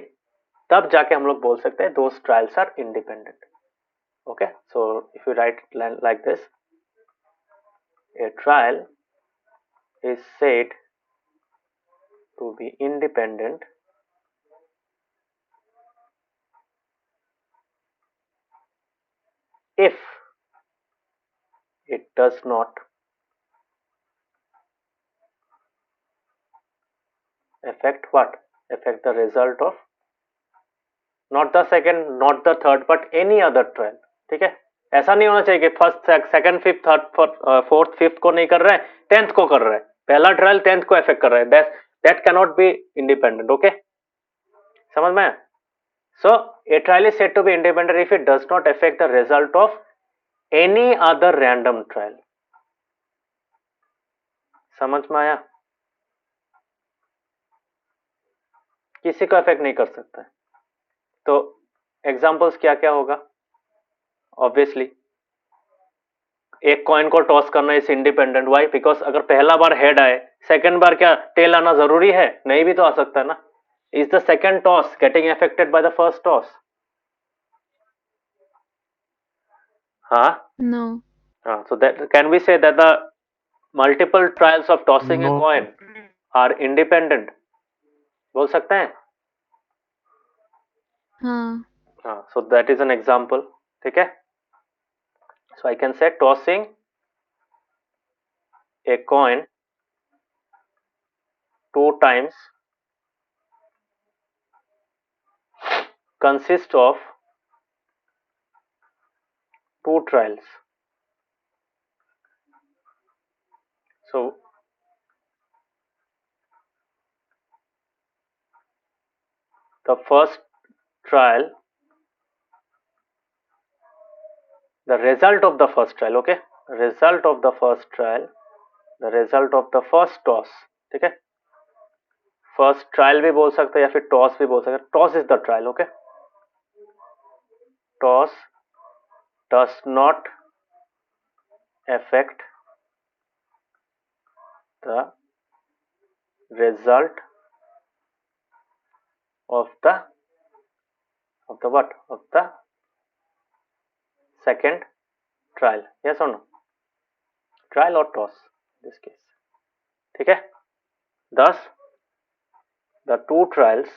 तब जाके हम लोग बोल सकते हैं those trials are independent. Okay, so if you write like this, a trial is said to be independent if it does not affect what? Affect the result of not the second, not the third, but any other trial. ठीक है. ऐसा नहीं होना चाहिए कि first, second, fifth, third, fourth, fifth को नहीं कर रहा है, 10th को कर रहा है. पहला ट्रायल 10th को अफेक्ट कर रहा है, that can not be independent. Okay, समझ में? So a trial is said to be independent if it does not affect the result of any other random trial. समझ में आया? किसी को अफेक्ट नहीं कर सकता है. तो एग्जांपल्स क्या क्या होगा? ऑब्वियसली एक कॉइन को टॉस करना इज इंडिपेंडेंट. वाई? बिकॉज अगर पहला बार हेड आए, सेकंड बार क्या टेल आना जरूरी है? नहीं भी तो आ सकता है ना. Is the second toss getting affected by the first toss? हाँ. No. हाँ. So that can we say that the multiple trials of tossing a No. Coin are independent? बोल सकते हैं? हाँ. हाँ. So that is an example. ठीक है. So I can say tossing a coin 2 times consist of two trials. So the first trial, the result of the first trial, okay, result of the first trial, the result of the first toss, ठीक है, first trial भी बोल सकते हैं या फिर toss भी बोल सकते हैं. Toss is the trial, okay. Toss does not affect the result of the what, of the second trial. Yes or no? Trial or toss in this case. ठीक है. Thus the two trials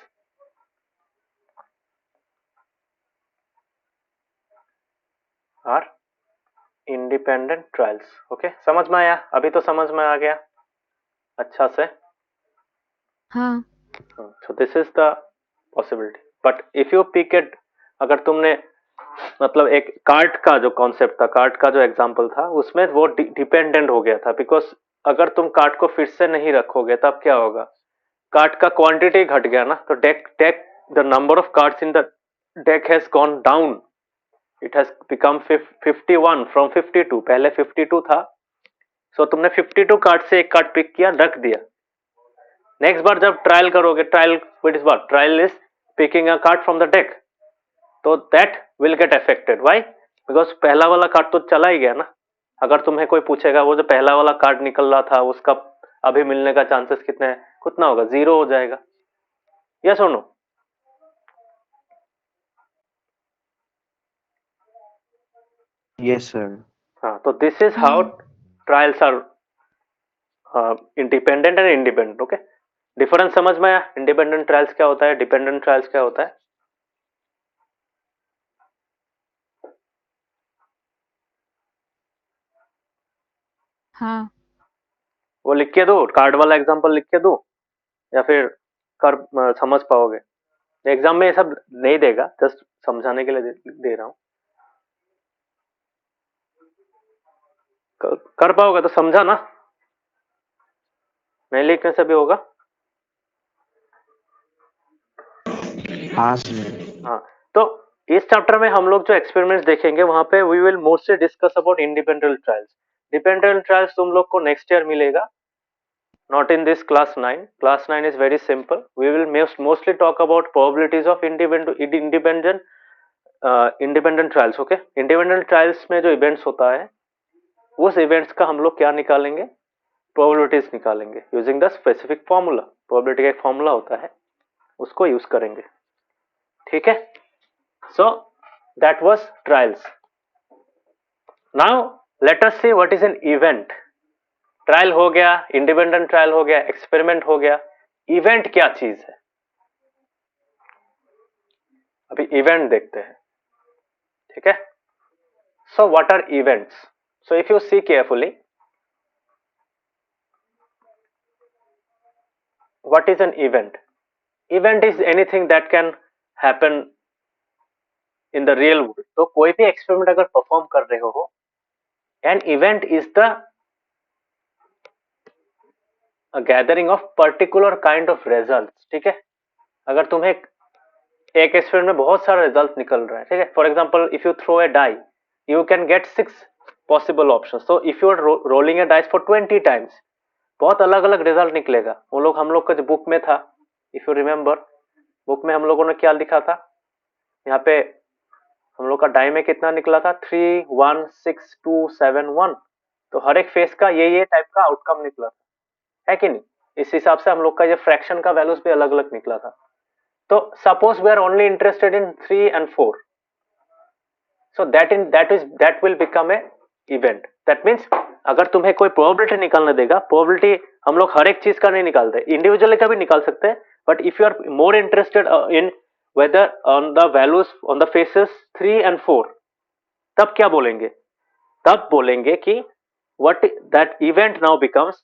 are independent trials. Okay, समझ में आया? अभी तो समझ में आ गया अच्छा से. हाँ. So this is the possibility. But if you pick it, अगर तुमने मतलब एक कार्ट का जो कॉन्सेप्ट था, कार्ट का जो एग्जांपल था, उसमें वो डिपेंडेंट हो गया था. बिकॉज अगर तुम कार्ट को फिर से नहीं रखोगे तब क्या होगा, कार्ट का क्वांटिटी घट गया ना. तो deck the number of cards in the deck has gone down. It has become 51 from 52. पहले 52 था. सो तुमने 52 कार्ड से एक कार्ड पिक किया, रख दिया. नेक्स्ट बार जब ट्रायल करोगे, trial what is what, trial is picking a card from the deck. तो that will get affected. Why? Because पहला वाला कार्ड तो चला ही गया ना. अगर तुम्हें कोई पूछेगा वो जो पहला वाला कार्ड निकल रहा था उसका अभी मिलने का चांसेस कितने हैं, कितना होगा, 0 हो जाएगा. यस और नो? Yes, sir. हाँ, तो this is how trials are independent and independent. Okay, difference समझ में आया? इंडिपेंडेंट ट्रायल्स क्या होता है, डिपेंडेंट ट्रायल्स क्या होता है? हाँ. वो लिख के दो, कार्ड वाला एग्जांपल लिख के दो या फिर कर समझ पाओगे? एग्जाम में ये सब नहीं देगा, जस्ट समझाने के लिए दे रहा हूँ. कर पाओगे तो समझा ना, नहीं लिखने से भी होगा. हाँ सर. हाँ, तो इस चैप्टर में हम लोग जो एक्सपेरिमेंट्स देखेंगे वहां पे we will mostly discuss about independent trials. Dependent trials तुम लोग को नेक्स्ट ईयर मिलेगा, not in this class 9. Class 9 is very simple. We will mostly talk about probabilities of independent trials. Okay, independent trials में जो events होता है उस events का हम लोग क्या निकालेंगे, probabilities निकालेंगे using the specific formula. probability का एक formula होता है, उसको यूज करेंगे. ठीक है. So that was trials. Now let us see what is an event. Trial हो गया, इंडिपेंडेंट ट्रायल हो गया, एक्सपेरिमेंट हो गया. इवेंट क्या चीज है, अभी इवेंट देखते हैं. ठीक है. So what are events? So if you see carefully, what is an event? Event is anything that can happen in the real world. तो कोई भी एक्सपेरिमेंट अगर परफॉर्म कर रहे हो, an event is the gathering of particular kind of results. ठीक है. अगर तुम्हें एक एक्सपेरिमेंट में बहुत सारे रिजल्ट निकल रहे हैं, ठीक है. For example if you throw a die, you can get 6 possible options. So if you are rolling a dice for 20 times, बहुत अलग अलग रिजल्ट निकलेगा. वो लोग हम लोग का जो बुक में था, इफ यू रिमेम्बर, बुक में हम लोगों ने क्या लिखा था, यहाँ पे हम लोग का डाई में कितना निकला था, 3 1 6 2 7 1. तो हर एक फेस का ये टाइप का आउटकम निकला था, है कि नहीं? इस हिसाब से हम लोग का ये फ्रैक्शन का वैल्यूज भी अलग अलग निकला था. So suppose we are only interested in 3 and 4. So that will become a event. That means अगर तुम्हें कोई probability निकालने देगा, probability हम लोग हर एक चीज का नहीं निकालते, इंडिविजुअली का भी निकाल सकते हैं. But if you are more interested in whether on the values on the faces 3 and 4, तब क्या बोलेंगे? तब बोलेंगे कि what that event now becomes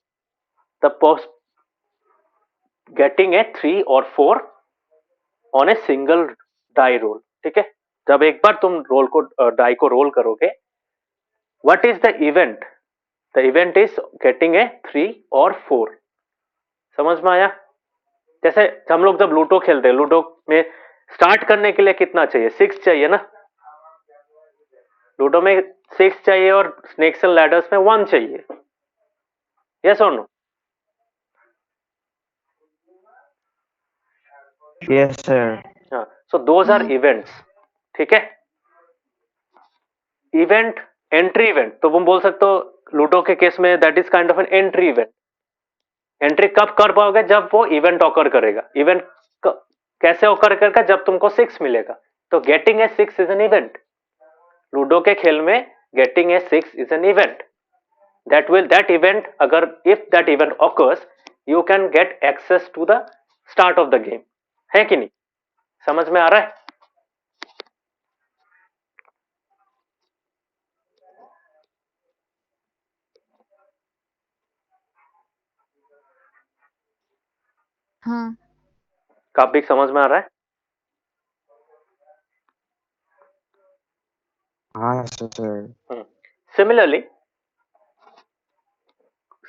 the getting a 3 or 4 on a single die roll, ठीक है। जब एक बार तुम रोल को डाई को रोल करोगे, what is the event? The event is getting ए 3 और 4। समझ में आया? जैसे हम लोग जब लूडो खेलते हैं, लूडो में स्टार्ट करने के लिए कितना चाहिए? 6 चाहिए ना। लूडो में 6 चाहिए और स्नेक्स एंड लैडर्स में 1 चाहिए। यस और नो? Yes, sir. हाँ, सो दोज आर हाँ इवेंट्स, ठीक है। इवेंट, एंट्री इवेंट, तो तुम बोल सकते हो लूडो के केस में that is kind of an entry event. Entry कब कर पाओगे? जब वो इवेंट ऑकर करेगा। इवेंट कैसे ऑकर करेगा? जब तुमको 6 मिलेगा। तो getting a 6 is an event. Ludo के खेल में getting a 6 is an event. that event, अगर if that event occurs, you can get access to the start of the game, है कि नहीं? समझ में आ रहा है? हाँ काफी समझ में आ रहा है? हाँ sir. Similarly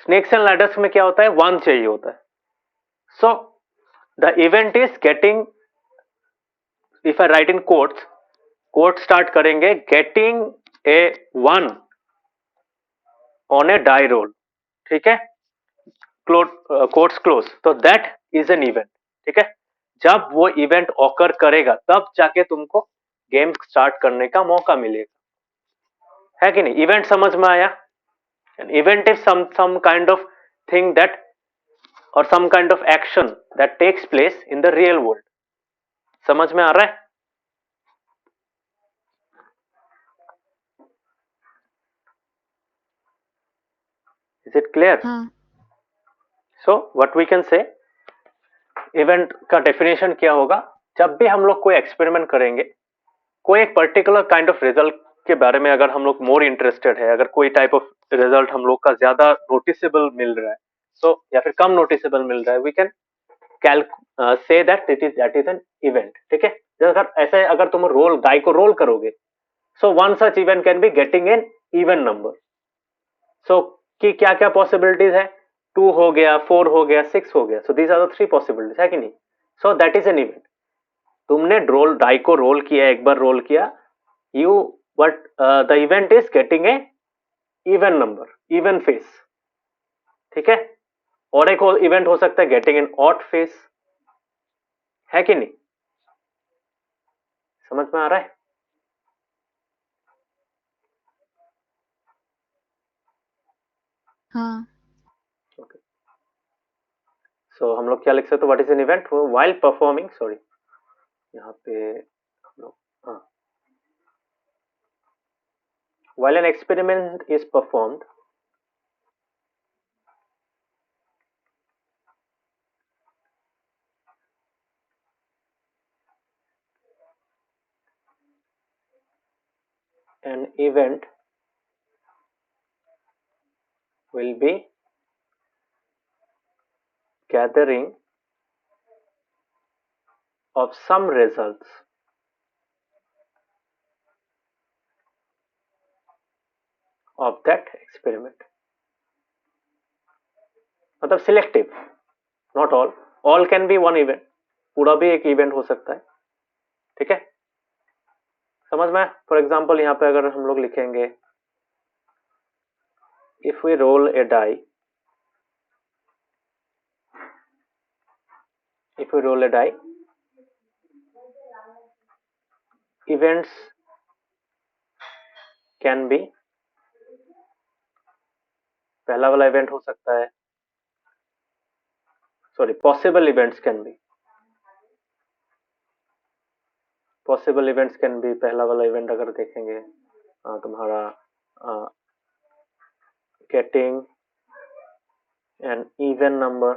snakes and ladders में क्या होता है? 1 चाहिए होता है। So the event is getting, if I write in quotes, quote start करेंगे getting a 1 on a die roll, ठीक है। कोट्स क्लोज, तो दैट इज एन इवेंट, ठीक है। जब वो इवेंट ऑकर करेगा तब जाके तुमको गेम स्टार्ट करने का मौका मिलेगा, है कि नहीं? इवेंट समझ में आया? An event is some kind of thing that, or some kind of action that takes place in the real world. समझ में आ रहा है? Is it clear? हाँ So what we can say, event का डेफिनेशन क्या होगा? जब भी हम लोग कोई एक्सपेरिमेंट करेंगे, कोई एक पर्टिकुलर काइंड ऑफ रिजल्ट के बारे में अगर हम लोग मोर इंटरेस्टेड है, अगर कोई टाइप ऑफ रिजल्ट हम लोग का ज्यादा नोटिसेबल मिल रहा है, सो या फिर कम नोटिसेबल मिल रहा है, we can say that is an event, ठीक है। अगर ऐसे अगर तुम रोल डाई को रोल करोगे, so one such event can be getting an even number. So कि क्या क्या पॉसिबिलिटीज है? 2 हो गया, 4 हो गया, 6 हो गया। So these are the 3 possibilities, है कि नहीं? So that is an event. तुमने रोल डाई को रोल किया, एक बार रोल किया, you but the event is getting a even number, even face, ठीक है। और एक इवेंट हो सकता है गेटिंग एन ऑड फेस, है कि नहीं? समझ में आ रहा है? हाँ सो हम लोग क्या लिख सकते? What is an event? While performing, sorry यहाँ पे हम लोग, हाँ, while an experiment is performed, an event will be gathering of some results of that experiment. मतलब selective, not all, all can be one event, पूरा भी एक event हो सकता है, ठीक है। समझ में? फॉर एग्जाम्पल यहाँ पे अगर हम लोग लिखेंगे, if we roll a die, if we roll a die, events can be, पहला वाला इवेंट हो सकता है, sorry, possible events can be, possible events can be, पहला वाला इवेंट अगर देखेंगे तुम्हारा getting an even number,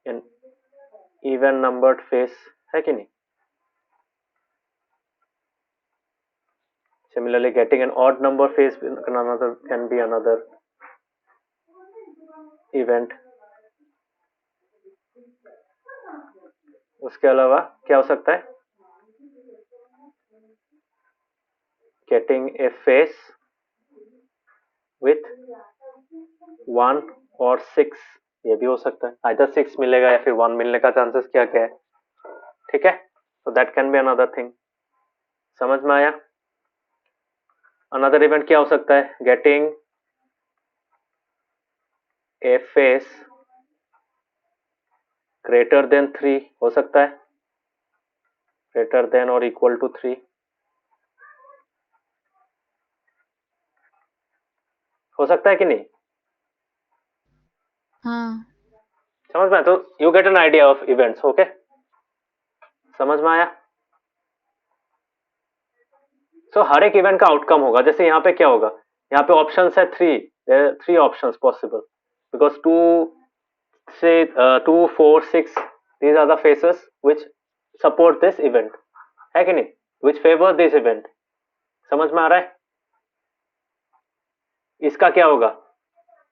an even numbered face, है कि नहीं? Similarly, getting an odd number face can be another event. उसके अलावा क्या हो सकता है? getting a face with 1 और 6, ये भी हो सकता है, either 6 मिलेगा या फिर 1 मिलने का चांसेस क्या क्या है, ठीक है, तो that can be another thing. समझ में आया? अनदर इवेंट क्या हो सकता है? Getting a face greater than 3 हो सकता है, ग्रेटर देन और इक्वल टू 3 हो सकता है कि नहीं? हाँ समझ में आया? तो you get an idea of events. Okay, समझ में आया? सो हर एक इवेंट का आउटकम होगा, जैसे यहाँ पे क्या होगा, यहाँ पे ऑप्शंस है 3 options possible, because 2 4 6 these are the faces which support this event, है कि नहीं, which favor this event। समझ में आ रहा है? इसका क्या होगा,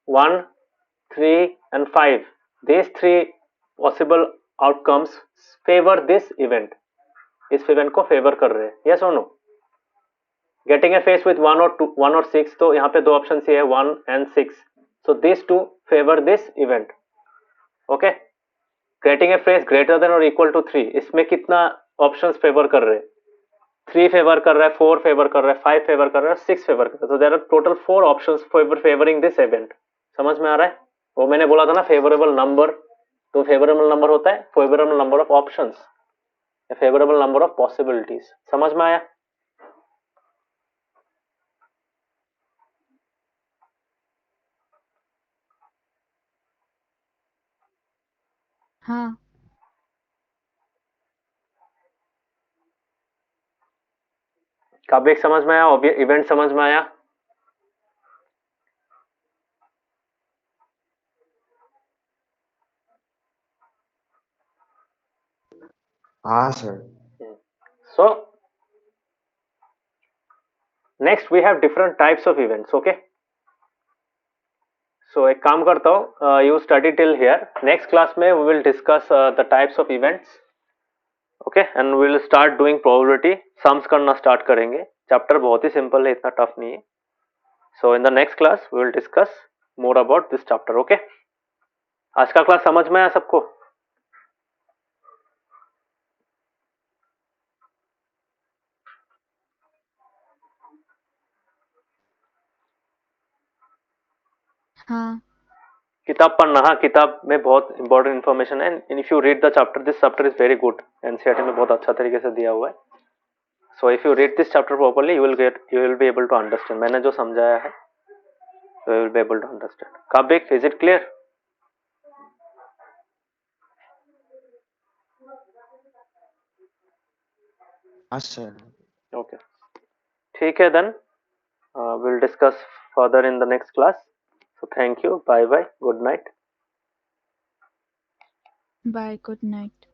1 3 and 5, these 3 possible outcomes favor this event, इस इवेंट को फेवर कर रहे हैं, यस और no. Getting a face with 1 और 6, तो यहाँ पे दो ऑप्शन ये है 1 and 6, so these two favor this event। Okay, getting a face greater than और इक्वल टू 3, इसमें कितना ऑप्शंस फेवर कर रहे हैं, 3 फेवर कर रहा है, 4 फेवर कर रहा है, 5 फेवर कर रहा है, 6 फेवर कर रहा है, तो there are total 4 options favouring this event. समझ में आ रहा है? वो मैंने बोला था ना फेवरेबल नंबर, तो फेवरेबल नंबर होता है favourable number of options, favourable number of possibilities. समझ में आया? हाँ काबिक समझ में आया? इवेंट समझ में आया? हाँ sir. So next we have different types of events। okay, so एक काम करता हूँ, you study till here, next class में we will discuss the types of events। okay, and we will start doing probability sums करना start करेंगे। Chapter बहुत ही simple है, इतना टफ नहीं है। so in the next class we will discuss more about this chapter। okay, आज का class समझ में आया सबको? हाँ किताब पढ़ना, हाँ किताब में बहुत इंपॉर्टेंट इन्फॉर्मेशन है, if you read the chapter, this chapter is very good, NCERT में बहुत अच्छा तरीके से दिया हुआ है। So if you read this chapter properly you will be able to understand, मैंने जो समझाया है you will be able to understand. काबिक, इज इट क्लियर? हाँ सर। ओके, ठीक है, then will discuss further in the next class. So thank you, bye bye, good night. Bye, good night.